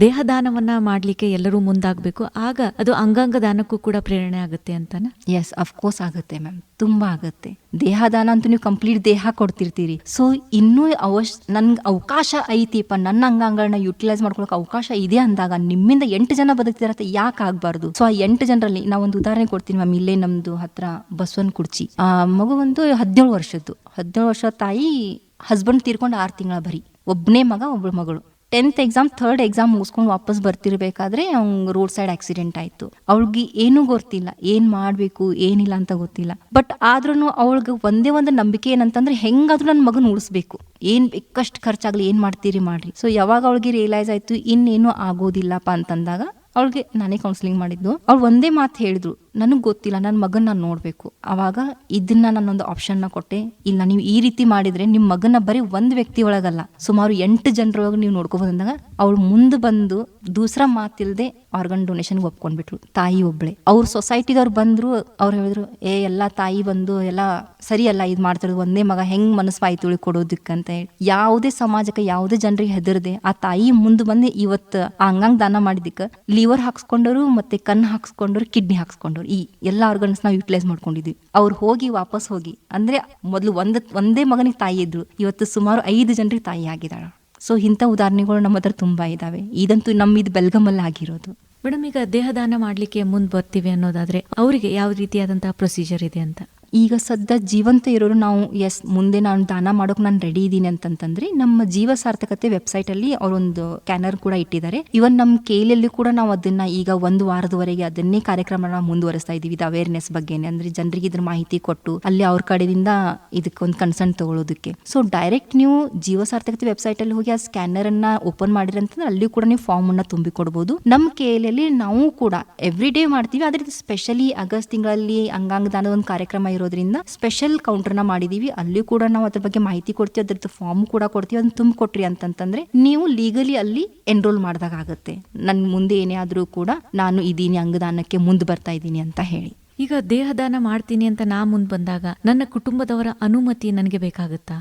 ದೇಹದಾನವನ್ನ ಮಾಡ್ಲಿಕ್ಕೆ ಎಲ್ಲರೂ ಮುಂದಾಗಬೇಕು, ಆಗ ಅದು ಅಂಗಾಂಗ ದಾನಕ್ಕೂ ಕೂಡ ಪ್ರೇರಣೆ ಆಗುತ್ತೆ ಅಂತಾನ? ಎಸ್, ಅಫ್ಕೋರ್ಸ್ ಆಗುತ್ತೆ ಮ್ಯಾಮ್, ತುಂಬಾ ಆಗುತ್ತೆ. ದೇಹದಾನ ಅಂತೂ ನೀವು ಕಂಪ್ಲೀಟ್ ದೇಹ ಕೊಡ್ತಿರ್ತೀರಿ. ಸೊ ಇನ್ನೂ ನನ್ಗೆ ಅವಕಾಶ ಐತಿಪ್ಪ, ನನ್ನ ಅಂಗಾಂಗಗಳನ್ನ ಯುಟಿಲೈಸ್ ಮಾಡ್ಕೊಳಕ್ ಅವಕಾಶ ಇದೆ ಅಂದಾಗ ನಿಮ್ಮಿಂದ 8 ಜನ ಬದುಕ್ತಿರತ್ತೆ, ಯಾಕೆ ಆಗ್ಬಾರ್ದು? ಸೊ ಆ 8 ಜನರಲ್ಲಿ ನಾವು ಒಂದು ಉದಾಹರಣೆ ಕೊಡ್ತೀನಿ ಮ್ಯಾಮ್. ಇಲ್ಲೇ ನಮ್ದು ಹತ್ರ ಬಸವನ್ ಕುರ್ಚಿ ಆ ಮಗು ಒಂದು 17 ವರ್ಷದ್ದು ತಾಯಿ ಹಸ್ಬೆಂಡ್ ತೀರ್ಕೊಂಡು 6 ತಿಂಗಳ ಬರೀ, ಒಬ್ಬನೇ ಮಗ ಒಬ್ಬಳು ಮಗಳು. 10th ಎಕ್ಸಾಮ್ 3rd ಎಕ್ಸಾಮ್ ಮುಗಿಸ್ಕೊಂಡು ವಾಪಸ್ ಬರ್ತಿರ್ಬೇಕಾದ್ರೆ ಅವ್ನಿಗೆ ರೋಡ್ ಸೈಡ್ ಆಕ್ಸಿಡೆಂಟ್ ಆಯ್ತು. ಅವಳಿಗೆ ಏನೂ ಗೊತ್ತಿಲ್ಲ, ಏನ್ ಮಾಡ್ಬೇಕು ಏನಿಲ್ಲ ಅಂತ ಗೊತ್ತಿಲ್ಲ. ಬಟ್ ಆದ್ರೂ ಅವಳಿಗೆ ಒಂದೇ ಒಂದು ನಂಬಿಕೆ ಏನಂತಂದ್ರೆ ಹೆಂಗಾದ್ರೂ ನನ್ನ ಮಗನ ಉಳಿಸ್ಬೇಕು, ಏನ್ ಬೇಕಷ್ಟು ಖರ್ಚಾಗ್ಲಿ, ಏನ್ ಮಾಡ್ತೀರಿ ಮಾಡ್ರಿ. ಸೊ ಯಾವಾಗ ಅವಳಿಗೆ ರಿಯಲೈಸ್ ಆಯ್ತು ಇನ್ನೇನು ಆಗೋದಿಲ್ಲಪ್ಪ ಅಂತಂದಾಗ ಅವಳಿಗೆ ನಾನೇ ಕೌನ್ಸಿಲಿಂಗ್ ಮಾಡಿದ್ದು. ಅವ್ಳು ಒಂದೇ ಮಾತು ಹೇಳಿದ್ರು, ನನಗೆ ಗೊತ್ತಿಲ್ಲ, ನನ್ನ ಮಗನ ನಾನು ನೋಡ್ಬೇಕು. ಅವಾಗ ಇದನ್ನ ನಾನೊಂದು ಆಪ್ಷನ್ನ ಕೊಟ್ಟೆ, ಇಲ್ಲ ನೀವು ಈ ರೀತಿ ಮಾಡಿದ್ರೆ ನಿಮ್ಮ ಮಗನ ಬರೀ ಒಂದು ವ್ಯಕ್ತಿ ಒಳಗಲ್ಲ ಸುಮಾರು 8 ಜನರೊಳಗೆ ನೀವು ನೋಡ್ಕೋಬಹುದು ಅಂದಾಗ ಅವಳು ಮುಂದೆ ಬಂದು ದೂಸರ ಮಾತಿಲ್ದೆ ಆರ್ಗನ್ ಡೊನೇಷನ್ಗೆ ಒಪ್ಕೊಂಡ್ಬಿಟ್ರು. ತಾಯಿ ಒಬ್ಳೆ. ಅವ್ರ ಸೊಸೈಟಿದವ್ರು ಬಂದ್ರು, ಅವ್ರು ಹೇಳಿದ್ರು ಎಲ್ಲ ತಾಯಿ ಬಂದು ಎಲ್ಲ ಸರಿ ಅಲ್ಲ ಇದು ಮಾಡ್ತಿರೋದು, ಒಂದೇ ಮಗ ಹೆಂಗ್ ಮನಸ್ಸು ಆಯ್ತು ಕೊಡೋದಕ್ಕಂತ ಹೇಳಿ ಯಾವುದೇ ಸಮಾಜಕ್ಕೆ ಯಾವುದೇ ಜನರಿಗೆ ಹೆದರದೆ ಆ ತಾಯಿ ಮುಂದೆ ಬಂದು ಇವತ್ತು ಆ ಅಂಗಾಂಗ ದಾನ ಮಾಡಿದ್ದಕ್ಕೆ ಲಿವರ್ ಹಾಕ್ಸ್ಕೊಂಡರು, ಮತ್ತೆ ಕಣ್ಣು ಹಾಕ್ಸ್ಕೊಂಡರು, ಕಿಡ್ನಿ ಹಾಕ್ಸ್ಕೊಂಡರು, ಈ ಎಲ್ಲ ಆರ್ಗನ್ಸ್ ನಾವು ಯುಟಿಲೈಸ್ ಮಾಡ್ಕೊಂಡಿದ್ವಿ. ಅವ್ರು ಹೋಗಿ ವಾಪಸ್ ಹೋಗಿ ಅಂದ್ರೆ ಮೊದಲು ಒಂದೇ ಮಗನಿಗೆ ತಾಯಿ ಇದ್ರು, ಇವತ್ತು ಸುಮಾರು 5 ಜನರಿಗೆ ತಾಯಿ ಆಗಿದ್ದಾಳ. ಸೊ ಇಂಥ ಉದಾಹರಣೆಗಳು ನಮ್ಮ ಹತ್ರ ತುಂಬಾ ಇದಾವೆ. ಇದಂತೂ ಇದು ಬೆಲ್ಗಮಲ್ಲಿ ಆಗಿರೋದು. ಮೇಡಮ್, ಈಗ ದೇಹದಾನ ಮಾಡ್ಲಿಕ್ಕೆ ಮುಂದೆ ಬರ್ತೀವಿ ಅನ್ನೋದಾದ್ರೆ ಅವರಿಗೆ ಯಾವ ರೀತಿಯಾದಂತಹ ಪ್ರೊಸೀಜರ್ ಇದೆ ಅಂತ? ಈಗ ಸದ್ಯ ಜೀವಂತ ಇರೋರು ನಾವು ಮುಂದೆ ನಾನು ದಾನ ಮಾಡೋಕೆ ನಾನು ರೆಡಿ ಇದ್ದೀನಿ ಅಂತಂತಂದ್ರೆ ನಮ್ಮ ಜೀವ ಸಾರ್ಥಕತೆ ವೆಬ್ಸೈಟ್ ಅಲ್ಲಿ ಅವರೊಂದು ಸ್ಕ್ಯಾನರ್ ಕೂಡ ಇಟ್ಟಿದ್ದಾರೆ. ಇವನ್ ನಮ್ಮ ಕೇಲಲ್ಲಿ ಕೂಡ ನಾವು ಅದನ್ನ ಈಗ 1 ವಾರದವರೆಗೆ ಅದನ್ನೇ ಕಾರ್ಯಕ್ರಮ ಮುಂದುವರಿಸ್ತಾ ಇದೀವಿ. ಇದು ಅವೇರ್ನೆಸ್ ಬಗ್ಗೆನೆ, ಅಂದ್ರೆ ಜನರಿಗೆ ಇದ್ರ ಮಾಹಿತಿ ಕೊಟ್ಟು ಅಲ್ಲಿ ಅವ್ರ ಕಡೆಯಿಂದ ಇದಕ್ಕೊಂದು ಕನ್ಸರ್ನ್ ತಗೊಳ್ಳೋದಕ್ಕೆ. ಸೊ ಡೈರೆಕ್ಟ್ ನೀವು ಜೀವ ಸಾರ್ಥಕತೆ ವೆಬ್ಸೈಟ್ ಅಲ್ಲಿ ಹೋಗಿ ಆ ಸ್ಕ್ಯಾನರ್ ಅನ್ನ ಓಪನ್ ಮಾಡಿದ್ರೆ ಅಂತಂದ್ರೆ ಅಲ್ಲಿ ಕೂಡ ನೀವು ಫಾರ್ಮ್ ಅನ್ನ ತುಂಬಿ ಕೊಡಬಹುದು. ನಮ್ಮ ಕೇಲಲ್ಲಿ ನಾವು ಕೂಡ ಎವ್ರಿ ಡೇ ಮಾಡ್ತೀವಿ. ಆದ್ರೆ ಸ್ಪೆಷಲಿ ಆಗಸ್ಟ್ ತಿಂಗಳಲ್ಲಿ ಅಂಗಾಂಗ ದಾನದ ಒಂದು ಕಾರ್ಯಕ್ರಮ ಇರೋದ್ರಿಂದ ಸ್ಪೆಷಲ್ ಕೌಂಟರ್ನ ಮಾಡಿದೀವಿ. ಅಲ್ಲಿ ಕೂಡ ನಾವು ಅದ್ರ ಬಗ್ಗೆ ಮಾಹಿತಿ ಕೊಡ್ತೀವಿ, ಅದ್ರದ್ದು ಫಾರ್ಮ್ ಕೂಡ ಕೊಡ್ತೀವಿ. ಅದನ್ನ ತುಂಬ ಕೊಟ್ರಿ ಅಂತಂತಂದ್ರೆ ನೀವು ಲೀಗಲಿ ಅಲ್ಲಿ ಎನ್ರೋಲ್ ಮಾಡಿದಾಗ ಆಗುತ್ತೆ. ನನ್ ಮುಂದೆ ಏನೇ ಆದ್ರೂ ಕೂಡ ನಾನು ಇದೀನಿ, ಅಂಗದಾನಕ್ಕೆ ಮುಂದೆ ಬರ್ತಾ ಇದ್ದೀನಿ ಅಂತ ಹೇಳಿ. ಈಗ ದೇಹದಾನ ಮಾಡ್ತೀನಿ ಅಂತ ನಾ ಮುಂದೆ ಬಂದಾಗ ನನ್ನ ಕುಟುಂಬದವರ ಅನುಮತಿ ನನಗೆ ಬೇಕಾಗುತ್ತಾ?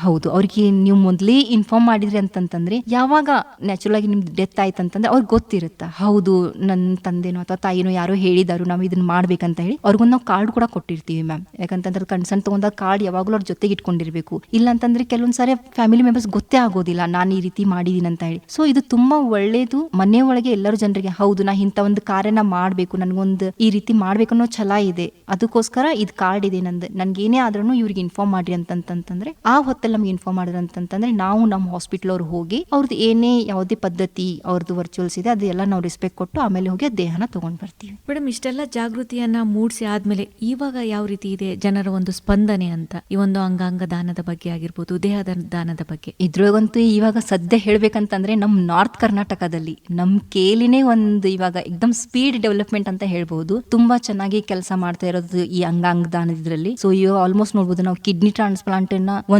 ಹೌದು. ಅವ್ರಿಗೆ ನೀವು ಮೊದಲೇ ಇನ್ಫಾರ್ಮ್ ಮಾಡಿದ್ರಿ ಅಂತಂತಂದ್ರೆ ಯಾವಾಗ ನ್ಯಾಚುರಲ್ ಆಗಿ ನಿಮ್ದು ಡೆತ್ ಆಯ್ತಂತಂದ್ರೆ ಅವ್ರಿಗೆ ಗೊತ್ತಿರುತ್ತೆ, ಹೌದು ನನ್ನ ತಂದೆನೋ ಅಥವಾ ತಾಯಿನೋ ಯಾರೋ ಹೇಳಿದಾರು ನಾವು ಇದನ್ನ ಮಾಡ್ಬೇಕಂತ ಹೇಳಿ ಅವ್ರಿಗೊಂದು ನಾವು ಕಾರ್ಡ್ ಕೂಡ ಕೊಟ್ಟಿರ್ತೀವಿ ಮ್ಯಾಮ್. ಯಾಕಂತಂದ್ರೆ ಕನ್ಸರ್ನ್ ತಗೊಂಡಾಗ ಕಾರ್ಡ್ ಯಾವಾಗಲೂ ಅವ್ರ ಜೊತೆಗೆ ಇಟ್ಕೊಂಡಿರ್ಬೇಕು. ಇಲ್ಲ ಅಂತಂದ್ರೆ ಕೆಲವೊಂದ್ಸಾರಿ ಫ್ಯಾಮಿಲಿ ಮೆಂಬರ್ಸ್ ಗೊತ್ತೇ ಆಗೋದಿಲ್ಲ ನಾನು ಈ ರೀತಿ ಮಾಡಿದೀನಿ ಅಂತ ಹೇಳಿ. ಸೊ ಇದು ತುಂಬಾ ಒಳ್ಳೇದು. ಮನೆ ಒಳಗೆ ಎಲ್ಲರೂ ಜನರಿಗೆ ಹೌದು ನಾ ಇಂಥ ಒಂದು ಕಾರ್ಯನ ಮಾಡ್ಬೇಕು, ನನ್ಗೊಂದು ಈ ರೀತಿ ಮಾಡ್ಬೇಕು ಅನ್ನೋ ಛಲ ಇದೆ, ಅದಕ್ಕೋಸ್ಕರ ಇದು ಕಾರ್ಡ್ ಇದೆ ನಂದು, ನನ್ಗೇನೇ ಆದ್ರೂ ಇವ್ರಿಗೆ ಇನ್ಫಾರ್ಮ್ ಮಾಡ್ರಿ ಅಂತಂತಂದ್ರೆ ಆ ಹೊತ್ತಲ್ಲಿ ನಮ್ಗೆ ಇನ್ಫಾರ್ಮ್ ಮಾಡಿದ್ರು ಅಂತಂದ್ರೆ ನಾವು ನಮ್ಮ ಹಾಸ್ಪಿಟಲ್ ಅವ್ರು ಹೋಗಿ ಅವ್ರದ್ದು ಏನೇ ಯಾವುದೇ ಪದ್ಧತಿ ಅವ್ರದ್ದು ವರ್ಚುವಲ್ಸ್ ಇದೆ ಅದೆಲ್ಲ ನಾವು ರೆಸ್ಪೆಕ್ಟ್ ಕೊಟ್ಟು ಆಮೇಲೆ ಹೋಗಿ ದೇಹನ ತಗೊಂಡ್ ಬರ್ತೀವಿ. ಮೇಡಮ್, ಇಷ್ಟೆಲ್ಲ ಜಾಗೃತಿಯನ್ನ ಮೂಡಿಸಿ ಆದ್ಮೇಲೆ ಇವಾಗ ಯಾವ ರೀತಿ ಇದೆ ಜನರ ಒಂದು ಸ್ಪಂದನೆ ಅಂತ ಈ ಒಂದು ಅಂಗಾಂಗ ದಾನದ ಬಗ್ಗೆ ಆಗಿರ್ಬೋದು, ದೇಹದ ದಾನದ ಬಗ್ಗೆ? ಇದ್ರೊಳಗಂತೂ ಇವಾಗ ಸದ್ಯ ಹೇಳ್ಬೇಕಂತಂದ್ರೆ ನಮ್ ನಾರ್ತ್ ಕರ್ನಾಟಕದಲ್ಲಿ ನಮ್ ಕೇಲಿನೇ ಒಂದು ಇವಾಗ ಎಕ್ದಮ್ ಸ್ಪೀಡ್ ಡೆವಲಪ್ಮೆಂಟ್ ಅಂತ ಹೇಳ್ಬಹುದು. ತುಂಬಾ ಚೆನ್ನಾಗಿ ಕೆಲಸ ಮಾಡ್ತಾ ಇರೋದು ಈ ಅಂಗಾಂಗ ದಾನದ್ರಲ್ಲಿ. ಸೊ ಇವಾಗ ಆಲ್ಮೋಸ್ಟ್ ನೋಡ್ಬೋದು, ನಾವು ಕಿಡ್ನಿ ಟ್ರಾನ್ಸ್ಪ್ಲಾಂಟ್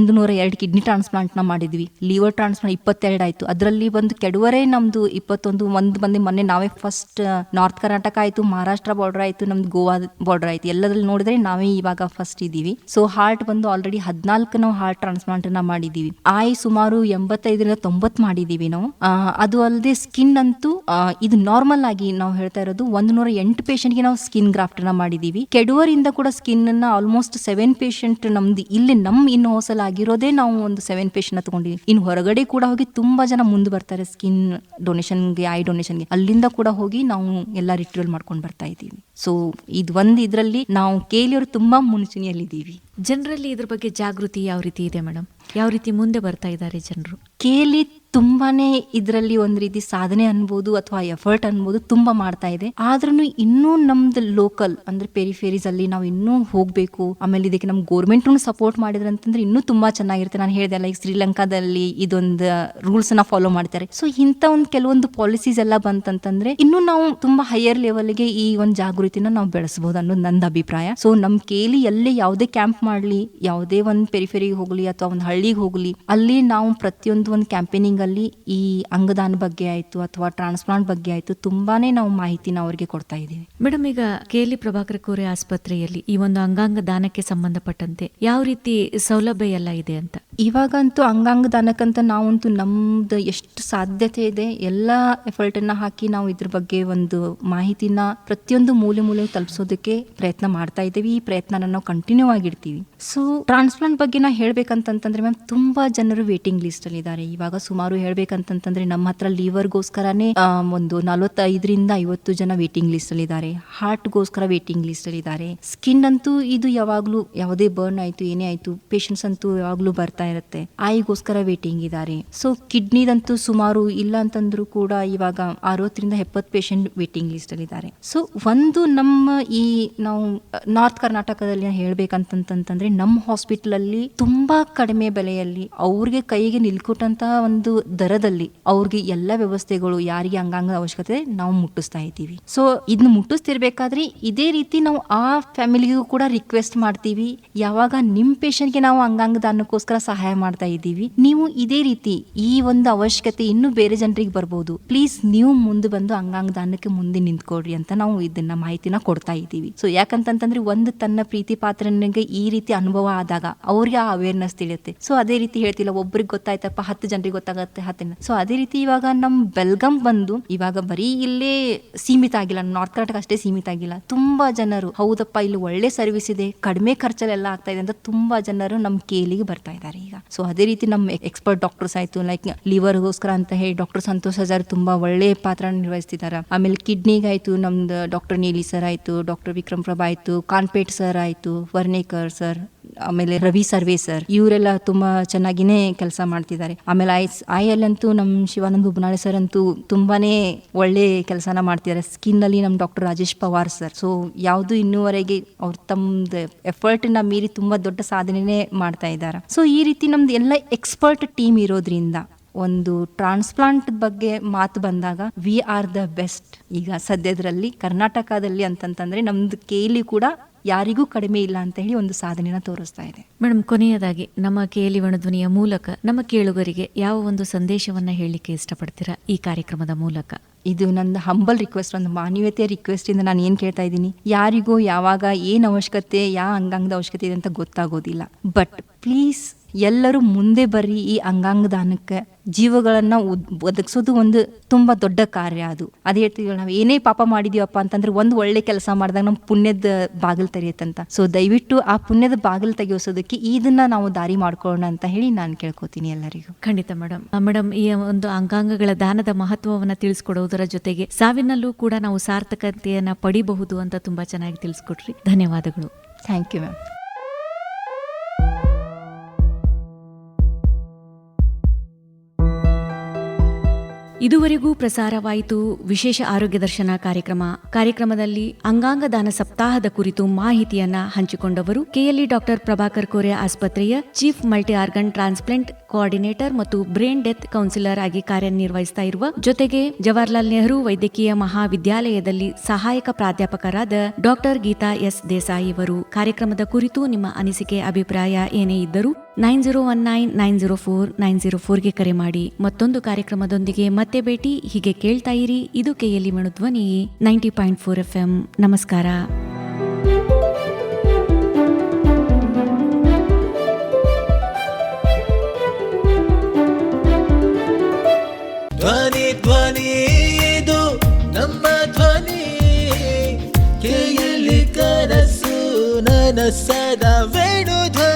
102 ಕಿಡ್ನಿ ಟ್ರಾನ್ಸ್ಪ್ಲಾಂಟ್ ನ ಮಾಡಿದ್ವಿ. ಲಿವರ್ ಟ್ರಾನ್ಸ್ಪ್ಲಾಂಟ್ 22 ಆಯ್ತು. ಅದರಲ್ಲಿ ಒಂದು ಕೆಡುವರೆ ನಮ್ದು 21 ಮಂದಿ ಮೊನ್ನೆ ನಾವೇ ಫಸ್ಟ್. ನಾರ್ತ್ ಕರ್ನಾಟಕ ಆಯ್ತು, ಮಹಾರಾಷ್ಟ್ರ ಬಾರ್ಡರ್ ಆಯ್ತು, ನಮ್ದು ಗೋವಾ ಬಾರ್ಡರ್ ಆಯ್ತು. ಎಲ್ಲದ್ರಲ್ಲಿ ನೋಡಿದ್ರೆ ನಾವೇ ಇವಾಗ ಫಸ್ಟ್ ಇದೀವಿ. ಸೊ ಹಾರ್ಟ್ ಬಂದು ಆಲ್ರೆಡಿ 14 ನಾವು ಹಾರ್ಟ್ ಟ್ರಾನ್ಸ್ಪ್ಲಾಂಟ್ ನ ಮಾಡಿದೀವಿ. ಸುಮಾರು 85-90 ಮಾಡಿದೀವಿ ನಾವು. ಅದು ಅಲ್ಲದೆ ಸ್ಕಿನ್ ಅಂತೂ ಇದು ನಾರ್ಮಲ್ ಆಗಿ ನಾವು ಹೇಳ್ತಾ ಇರೋದು 108 ಪೇಷಂಟ್ ಗೆ ನಾವು ಸ್ಕಿನ್ ಗ್ರಾಫ್ಟ್ ನ ಮಾಡಿದೀವಿ. ಕೆಡುವರಿಂದ ಕೂಡ ಸ್ಕಿನ್ ಅನ್ನ ಆಲ್ಮೋಸ್ಟ್ 7 ಪೇಷಂಟ್ ನಮ್ದು ಇಲ್ಲಿ ಇನ್ನು ಹೋಸಲ ಆಗಿರೋದೇ ನಾವು ಒಂದು 7 ಪೇಷಂಟ್ ತಗೊಂಡಿದ್ವಿ. ಇನ್ನು ಹೊರಗಡೆ ಕೂಡ ಹೋಗಿ ತುಂಬಾ ಜನ ಮುಂದೆ ಬರ್ತಾರೆ ಸ್ಕಿನ್ ಡೊನೇಷನ್ಗೆ, ಐ ಡೊನೇಷನ್ಗೆ. ಅಲ್ಲಿಂದ ಕೂಡ ಹೋಗಿ ನಾವು ಎಲ್ಲ ರಿಟ್ಯೂವಲ್ ಮಾಡ್ಕೊಂಡು ಬರ್ತಾ ಇದ್ದೀವಿ. ಸೊ ಇದ್ರಲ್ಲಿ ನಾವು ಕೇಲಿಯವರು ತುಂಬಾ ಮುಂಚೂಣಿಯಲ್ಲಿದ್ದೀವಿ. ಜನರಲ್ಲಿ ಇದ್ರ ಬಗ್ಗೆ ಜಾಗೃತಿ ಯಾವ ರೀತಿ ಇದೆ ಮೇಡಮ್? ಯಾವ ರೀತಿ ಮುಂದೆ ಬರ್ತಾ ಇದ್ದಾರೆ ಜನರು? ಕೇಲಿ ತುಂಬಾನೇ ಇದರಲ್ಲಿ ಒಂದ್ ರೀತಿ ಸಾಧನೆ ಅನ್ಬೋದು ಅಥವಾ ಎಫರ್ಟ್ ಅನ್ಬೋದು ತುಂಬಾ ಮಾಡ್ತಾ ಇದೆ. ಆದ್ರೂ ಇನ್ನೂ ನಮ್ದು ಲೋಕಲ್ ಅಂದ್ರೆ ಪೆರಿಫೇರೀಸ್ ಅಲ್ಲಿ ನಾವು ಇನ್ನೂ ಹೋಗ್ಬೇಕು. ಆಮೇಲೆ ಇದಕ್ಕೆ ನಮ್ ಗೌರ್ಮೆಂಟ್ ಸಪೋರ್ಟ್ ಮಾಡಿದ್ರೆ ಅಂತಂದ್ರೆ ಇನ್ನೂ ತುಂಬಾ ಚೆನ್ನಾಗಿರುತ್ತೆ. ನಾನು ಹೇಳಿದೆ ಲೈಕ್ ಶ್ರೀಲಂಕಾದಲ್ಲಿ ಇದೊಂದು ರೂಲ್ಸ್ ನ ಫಾಲೋ ಮಾಡ್ತಾರೆ. ಸೊ ಇಂಥ ಒಂದು ಕೆಲವೊಂದು ಪಾಲಿಸೀಸ್ ಎಲ್ಲ ಬಂತಂತಂದ್ರೆ ಇನ್ನೂ ನಾವು ತುಂಬಾ ಹೈಯರ್ ಲೆವೆಲ್ಗೆ ಈ ಒಂದು ಜಾಗೃತಿನ ನಾವು ಬೆಳೆಸಬಹುದು ಅನ್ನೋದು ನಂದು ಅಭಿಪ್ರಾಯ. ಸೊ ನಮ್ ಕೇಲಿ ಎಲ್ಲೇ ಯಾವುದೇ ಕ್ಯಾಂಪ್ ಮಾಡ್ಲಿ, ಯಾವುದೇ ಒಂದು ಪೆರಿಫೆರಿಗೆ ಹೋಗ್ಲಿ ಅಥವಾ ಒಂದು ಹಳ್ಳಿಗೆ ಹೋಗ್ಲಿ, ಅಲ್ಲಿ ನಾವು ಪ್ರತಿಯೊಂದು ಒಂದು ಕ್ಯಾಂಪೇನಿಂಗ್ ಅಲ್ಲಿ ಈ ಅಂಗದಾನ ಬಗ್ಗೆ ಆಯ್ತು ಅಥವಾ ಟ್ರಾನ್ಸ್ಪ್ಲಾಂಟ್ ಬಗ್ಗೆ ಆಯ್ತು ತುಂಬಾನೇ ನಾವು ಮಾಹಿತಿನ ಅವರಿಗೆ ಕೊಡ್ತಾ ಇದ್ದೀವಿ. ಮೇಡಮ್, ಈಗ KLE ಪ್ರಭಾಕರ್ ಕೋರೆ ಆಸ್ಪತ್ರೆಯಲ್ಲಿ ಈ ಒಂದು ಅಂಗಾಂಗ ದಾನಕ್ಕೆ ಸಂಬಂಧಪಟ್ಟಂತೆ ಯಾವ ರೀತಿ ಸೌಲಭ್ಯ ಎಲ್ಲ ಇದೆ ಅಂತ? ಇವಾಗಂತೂ ಅಂಗಾಂಗ ದಾನಕ್ಕಂತ ನಾವಂತೂ ನಮ್ದು ಎಷ್ಟು ಸಾಧ್ಯತೆ ಇದೆ ಎಲ್ಲ ಎಫರ್ಟ್ ಅನ್ನ ಹಾಕಿ ನಾವು ಇದ್ರ ಬಗ್ಗೆ ಒಂದು ಮಾಹಿತಿನ ಪ್ರತಿಯೊಂದು ಮೂಲೆ ತಲುಪಿಸೋದಕ್ಕೆ ಪ್ರಯತ್ನ ಮಾಡ್ತಾ ಇದ್ದೀವಿ. ಈ ಪ್ರಯತ್ನ ನಾವು ಕಂಟಿನ್ಯೂ ಆಗಿರ್ತೀವಿ. ಸೊ ಟ್ರಾನ್ಸ್ಪ್ಲಾಂಟ್ ಬಗ್ಗೆ ನಾ ಹೇಳ್ಬೇಕಂತಂದ್ರೆ ಮ್ಯಾಮ್ ತುಂಬಾ ಜನರು ವೇಟಿಂಗ್ ಲಿಸ್ಟ್ ಅಲ್ಲಿ ಇದ್ದಾರೆ. ಇವಾಗ ಸುಮಾರು ಹೇಳ್ಬೇಕಂತಂದ್ರೆ ನಮ್ಮ ಹತ್ರ ಲಿವರ್ಗೋಸ್ಕರನೇ ಒಂದು 45-50 ಜನ ವೇಟಿಂಗ್ ಲಿಸ್ಟ್ ಅಲ್ಲಿ ಇದ್ದಾರೆ. ಹಾರ್ಟ್ಗೋಸ್ಕರ ವೇಟಿಂಗ್ ಲಿಸ್ಟ್ ಅಲ್ಲಿ ಇದ್ದಾರೆ. ಸ್ಕಿನ್ ಅಂತೂ ಇದು ಯಾವಾಗ್ಲೂ ಯಾವುದೇ ಬರ್ನ್ ಆಯ್ತು ಏನೇ ಆಯ್ತು ಪೇಷಂಟ್ಸ್ ಅಂತೂ ಯಾವಾಗ್ಲೂ ಬರ್ತಾ ನಡೀತಾ ಇರುತ್ತೆ. ಆಯಿಗೋಸ್ಕರ ವೇಟಿಂಗ್ ಇದ್ದಾರೆ. ಸೊ ಕಿಡ್ನಿದಂತೂ ಸುಮಾರು ಇಲ್ಲ ಅಂತಂದ್ರೂ ಕೂಡ ಇವಾಗ 60-70 ಪೇಷಂಟ್ ವೇಟಿಂಗ್ ಲಿಸ್ಟ್ ಅಲ್ಲಿ ಇದ್ದಾರೆ. ಸೊ ಒಂದು ನಮ್ಮ ಈ ನಾವು ನಾರ್ತ್ ಕರ್ನಾಟಕದಲ್ಲಿ ಹೇಳ್ಬೇಕಂತಂದ್ರೆ ನಮ್ಮ ಹಾಸ್ಪಿಟಲ್ ಅಲ್ಲಿ ತುಂಬಾ ಕಡಿಮೆ ಬೆಲೆಯಲ್ಲಿ ಅವ್ರಿಗೆ ಕೈಗೆ ನಿಲ್ಕೊಟ್ಟಂತ ಒಂದು ದರದಲ್ಲಿ ಅವ್ರಿಗೆ ಎಲ್ಲ ವ್ಯವಸ್ಥೆಗಳು ಯಾರಿಗೆ ಅಂಗಾಂಗದ ಅವಶ್ಯಕತೆ ನಾವು ಮುಟ್ಟಿಸ್ತಾ ಇದ್ದೀವಿ. ಸೊ ಇದನ್ನ ಮುಟ್ಟಿಸ್ತಿರ್ಬೇಕಾದ್ರೆ ಇದೇ ರೀತಿ ನಾವು ಆ ಫ್ಯಾಮಿಲಿಗೂ ಕೂಡ ರಿಕ್ವೆಸ್ಟ್ ಮಾಡ್ತೀವಿ, ಯಾವಾಗ ನಿಮ್ ಪೇಷಂಟ್ಗೆ ನಾವು ಅಂಗಾಂಗ ದಾನಕ್ಕೋಸ್ಕರ ಸಹಾಯ ಮಾಡ್ತಾ ಇದ್ದೀವಿ, ನೀವು ಇದೇ ರೀತಿ ಈ ಒಂದು ಅವಶ್ಯಕತೆ ಇನ್ನು ಬೇರೆ ಜನರಿಗೆ ಬರ್ಬೋದು, ಪ್ಲೀಸ್ ನೀವು ಮುಂದೆ ಬಂದು ಅಂಗಾಂಗ ದಾನಕ್ಕೆ ಮುಂದೆ ನಿಂತ್ಕೊಡ್ರಿ ಅಂತ ನಾವು ಇದನ್ನ ಮಾಹಿತಿನ ಕೊಡ್ತಾ ಇದ್ದೀವಿ. ಸೊ ಯಾಕಂತಂದ್ರೆ ಒಂದು ತನ್ನ ಪ್ರೀತಿ ಪಾತ್ರನಿಗೆ ಈ ರೀತಿ ಅನುಭವ ಆದಾಗ ಅವ್ರಿಗೆ ಆ ಅವೇರ್ನೆಸ್ ತಿಳಿಯುತ್ತೆ. ಸೊ ಅದೇ ರೀತಿ ಹೇಳ್ತಿಲ್ಲ, ಒಬ್ರಿಗೆ ಗೊತ್ತಾಯ್ತಪ್ಪ 10 ಜನರಿಗೆ ಗೊತ್ತಾಗತ್ತೆ 10. ಸೊ ಅದೇ ರೀತಿ ಇವಾಗ ನಮ್ ಬೆಲ್ಗಾಂ ಬಂದು ಇವಾಗ ಬರೀ ಇಲ್ಲೇ ಸೀಮಿತ ಆಗಿಲ್ಲ, ನಾರ್ತ್ ಕರ್ನಾಟಕ ಅಷ್ಟೇ ಸೀಮಿತ ಆಗಿಲ್ಲ, ತುಂಬಾ ಜನರು ಹೌದಪ್ಪ ಇಲ್ಲಿ ಒಳ್ಳೆ ಸರ್ವಿಸ್ ಇದೆ, ಕಡಿಮೆ ಖರ್ಚಲ್ಲೆಲ್ಲ ಆಗ್ತಾ ಇದೆ ಅಂತ ತುಂಬಾ ಜನರು ನಮ್ ಕೇಲಿಗೆ ಬರ್ತಾ ಇದ್ದಾರೆ ಈಗ. ಸೊ ಅದೇ ರೀತಿ ನಮ್ ಎಕ್ಸ್ಪರ್ಟ್ ಡಾಕ್ಟರ್ಸ್ ಆಯ್ತು, ಲೈಕ್ ಲಿವರ್ಗೋಸ್ಕರ ಅಂತ ಹೇಳಿ ಡಾಕ್ಟರ್ ಸಂತೋಷ್ ಹಜಾರ್ ತುಂಬಾ ಒಳ್ಳೆ ಪಾತ್ರ ನಿರ್ವಹಿಸ್ತಿದ್ದಾರೆ. ಆಮೇಲೆ ಕಿಡ್ನಿಗಾಯ್ತು ನಮ್ದು ಡಾಕ್ಟರ್ ನೀಲಿ ಸರ್ ಆಯ್ತು, ಡಾಕ್ಟರ್ ವಿಕ್ರಮ್ ಪ್ರಭಾ ಆಯ್ತು, ಕಾನ್ಪೇಟ್ ಸರ್ ಆಯ್ತು, ವರ್ನೇಕರ್ ಸರ್, ಆಮೇಲೆ ರವಿ ಸರ್ವೆ ಸರ್, ಇವರೆಲ್ಲ ತುಂಬಾ ಚೆನ್ನಾಗಿನೇ ಕೆಲಸ ಮಾಡ್ತಿದ್ದಾರೆ. ಆಮೇಲೆ ಐಎಲ್ ಅಂತೂ ನಮ್ ಶಿವಾನಂದ್ ಬುಬ್ನಾಳೆ ಸರ್ ಅಂತೂ ತುಂಬಾನೇ ಒಳ್ಳೆ ಕೆಲಸನ ಮಾಡ್ತಿದ್ದಾರೆ. ಸ್ಕಿನ್ ಅಲ್ಲಿ ನಮ್ doctor Rajesh Pawar sir. So ಯಾವ್ದು ಇನ್ನೂವರೆಗೆ ಅವ್ರು ತಮ್ಮದು ಎಫರ್ಟ್ ನ ಮೀರಿ ತುಂಬಾ ದೊಡ್ಡ ಸಾಧನೆನೇ ಮಾಡ್ತಾ ಇದ್ದಾರೆ. ಸೊ ಈ ರೀತಿ ನಮ್ದು ಎಲ್ಲ ಎಕ್ಸ್ಪರ್ಟ್ ಟೀಮ್ ಇರೋದ್ರಿಂದ ಒಂದು ಟ್ರಾನ್ಸ್ಪ್ಲಾಂಟ್ ಬಗ್ಗೆ ಮಾತು ಬಂದಾಗ ವಿ ಆರ್ ದ ಬೆಸ್ಟ್ ಈಗ ಸದ್ಯದ್ರಲ್ಲಿ ಕರ್ನಾಟಕದಲ್ಲಿ ಅಂತಂತಂದ್ರೆ ನಮ್ದು ಕೇಲಿ ಕೂಡ ಯಾರಿಗೂ ಕಡಿಮೆ ಇಲ್ಲ ಅಂತ ಹೇಳಿ ಒಂದು ಸಾಧನೆನ ತೋರಿಸ್ತಾ ಇದೆ. ಮೇಡಮ್, ಕೊನೆಯದಾಗಿ ನಮ್ಮ ಕೇಳಿ ಧ್ವನಿಯ ಮೂಲಕ ನಮ್ಮ ಕೇಳುಗರಿಗೆ ಯಾವ ಒಂದು ಸಂದೇಶವನ್ನ ಹೇಳಲಿಕ್ಕೆ ಇಷ್ಟಪಡ್ತೀರಾ ಈ ಕಾರ್ಯಕ್ರಮದ ಮೂಲಕ? ಇದು ನನ್ನ ಹಂಬಲ್ ರಿಕ್ವೆಸ್ಟ್, ಒಂದು ಮಾನವೀಯತೆಯ ರಿಕ್ವೆಸ್ಟ್ ಇಂದ ನಾನು ಏನ್ ಕೇಳ್ತಾ ಇದ್ದೀನಿ, ಯಾರಿಗೂ ಯಾವಾಗ ಏನ್ ಅವಶ್ಯಕತೆ, ಯಾವ ಅಂಗಾಂಗದ ಅವಶ್ಯಕತೆ ಇದೆ ಅಂತ ಗೊತ್ತಾಗೋದಿಲ್ಲ. ಬಟ್ ಪ್ಲೀಸ್ ಎಲ್ಲರೂ ಮುಂದೆ ಬರ್ರಿ. ಈ ಅಂಗಾಂಗ ದಾನಕ್ಕೆ ಜೀವಗಳನ್ನ ಒದಗಿಸೋದು ಒಂದು ತುಂಬಾ ದೊಡ್ಡ ಕಾರ್ಯ. ಅದು ಹೇಳ್ತೀವಿ, ನಾವು ಏನೇ ಪಾಪ ಮಾಡಿದೀವಪ್ಪ ಅಂತಂದ್ರೆ ಒಂದು ಒಳ್ಳೆ ಕೆಲಸ ಮಾಡಿದಾಗ ನಮ್ ಪುಣ್ಯದ ಬಾಗಿಲು ತೆರೆಯುತ್ತಂತ. ಸೊ ದಯವಿಟ್ಟು ಆ ಪುಣ್ಯದ ಬಾಗಿಲು ತೆಗೆಯೋಸೋದಕ್ಕೆ ಇದನ್ನ ನಾವು ದಾರಿ ಮಾಡ್ಕೊಳ್ಳೋಣ ಅಂತ ಹೇಳಿ ನಾನು ಕೇಳ್ಕೊತೀನಿ ಎಲ್ಲರಿಗೂ. ಖಂಡಿತ ಮೇಡಮ್, ಈ ಒಂದು ಅಂಗಾಂಗಗಳ ದಾನದ ಮಹತ್ವವನ್ನ ತಿಳಿಸ್ಕೊಡೋದರ ಜೊತೆಗೆ ಸಾವಿನಲ್ಲೂ ಕೂಡ ನಾವು ಸಾರ್ಥಕತೆಯನ್ನ ಪಡಿಬಹುದು ಅಂತ ತುಂಬಾ ಚೆನ್ನಾಗಿ ತಿಳಿಸ್ಕೊಟ್ರಿ. ಧನ್ಯವಾದಗಳು. Thank you ma'am. ಇದುವರೆಗೂ ಪ್ರಸಾರವಾಯಿತು ವಿಶೇಷ ಆರೋಗ್ಯ ದರ್ಶನ ಕಾರ್ಯಕ್ರಮದಲ್ಲಿ ಅಂಗಾಂಗ ದಾನ ಸಪ್ತಾಹದ ಕುರಿತು ಮಾಹಿತಿಯನ್ನ ಹಂಚಿಕೊಂಡವರು ಕೆಎಲ್ಇ ಡಾಕ್ಟರ್ ಪ್ರಭಾಕರ್ ಕೋರೆ ಆಸ್ಪತ್ರೆಯ chief multi organ transplant coordinator ಮತ್ತು ಬ್ರೈನ್ ಡೆತ್ ಕೌನ್ಸಿಲರ್ ಆಗಿ ಕಾರ್ಯನಿರ್ವಹಿಸ್ತಾ ಇರುವ, ಜೊತೆಗೆ ಜವಾಹರ್ಲಾಲ್ ನೆಹರು ವೈದ್ಯಕೀಯ ಮಹಾವಿದ್ಯಾಲಯದಲ್ಲಿ ಸಹಾಯಕ ಪ್ರಾಧ್ಯಾಪಕರಾದ ಡಾಕ್ಟರ್ ಗೀತಾ ಎಸ್ ದೇಸಾಯಿ ಇವರು. ಕಾರ್ಯಕ್ರಮದ ಕುರಿತು ನಿಮ್ಮ ಅನಿಸಿಕೆ ಅಭಿಪ್ರಾಯ ಏನೇ ಇದ್ದರೂ 9019904904ಗೆ ಕರೆ ಮಾಡಿ. ಮತ್ತೊಂದು ಕಾರ್ಯಕ್ರಮದೊಂದಿಗೆ ಮತ್ತೆ ಭೇಟಿ. ಹೀಗೆ ಕೇಳ್ತಾ ಇರಿ, ಇದು ಕೆಎಲ್ಇ ಧ್ವನಿ 90.4 FM. ನಮಸ್ಕಾರ. ಧ್ವನಿ ಧ್ವನಿ ಇದು ನಮ್ಮ ಧ್ವನಿ, ಕೆಎಲ್ಇ ಕನಸು ನನಸದ ವೇಣು ಧ್ವನಿ.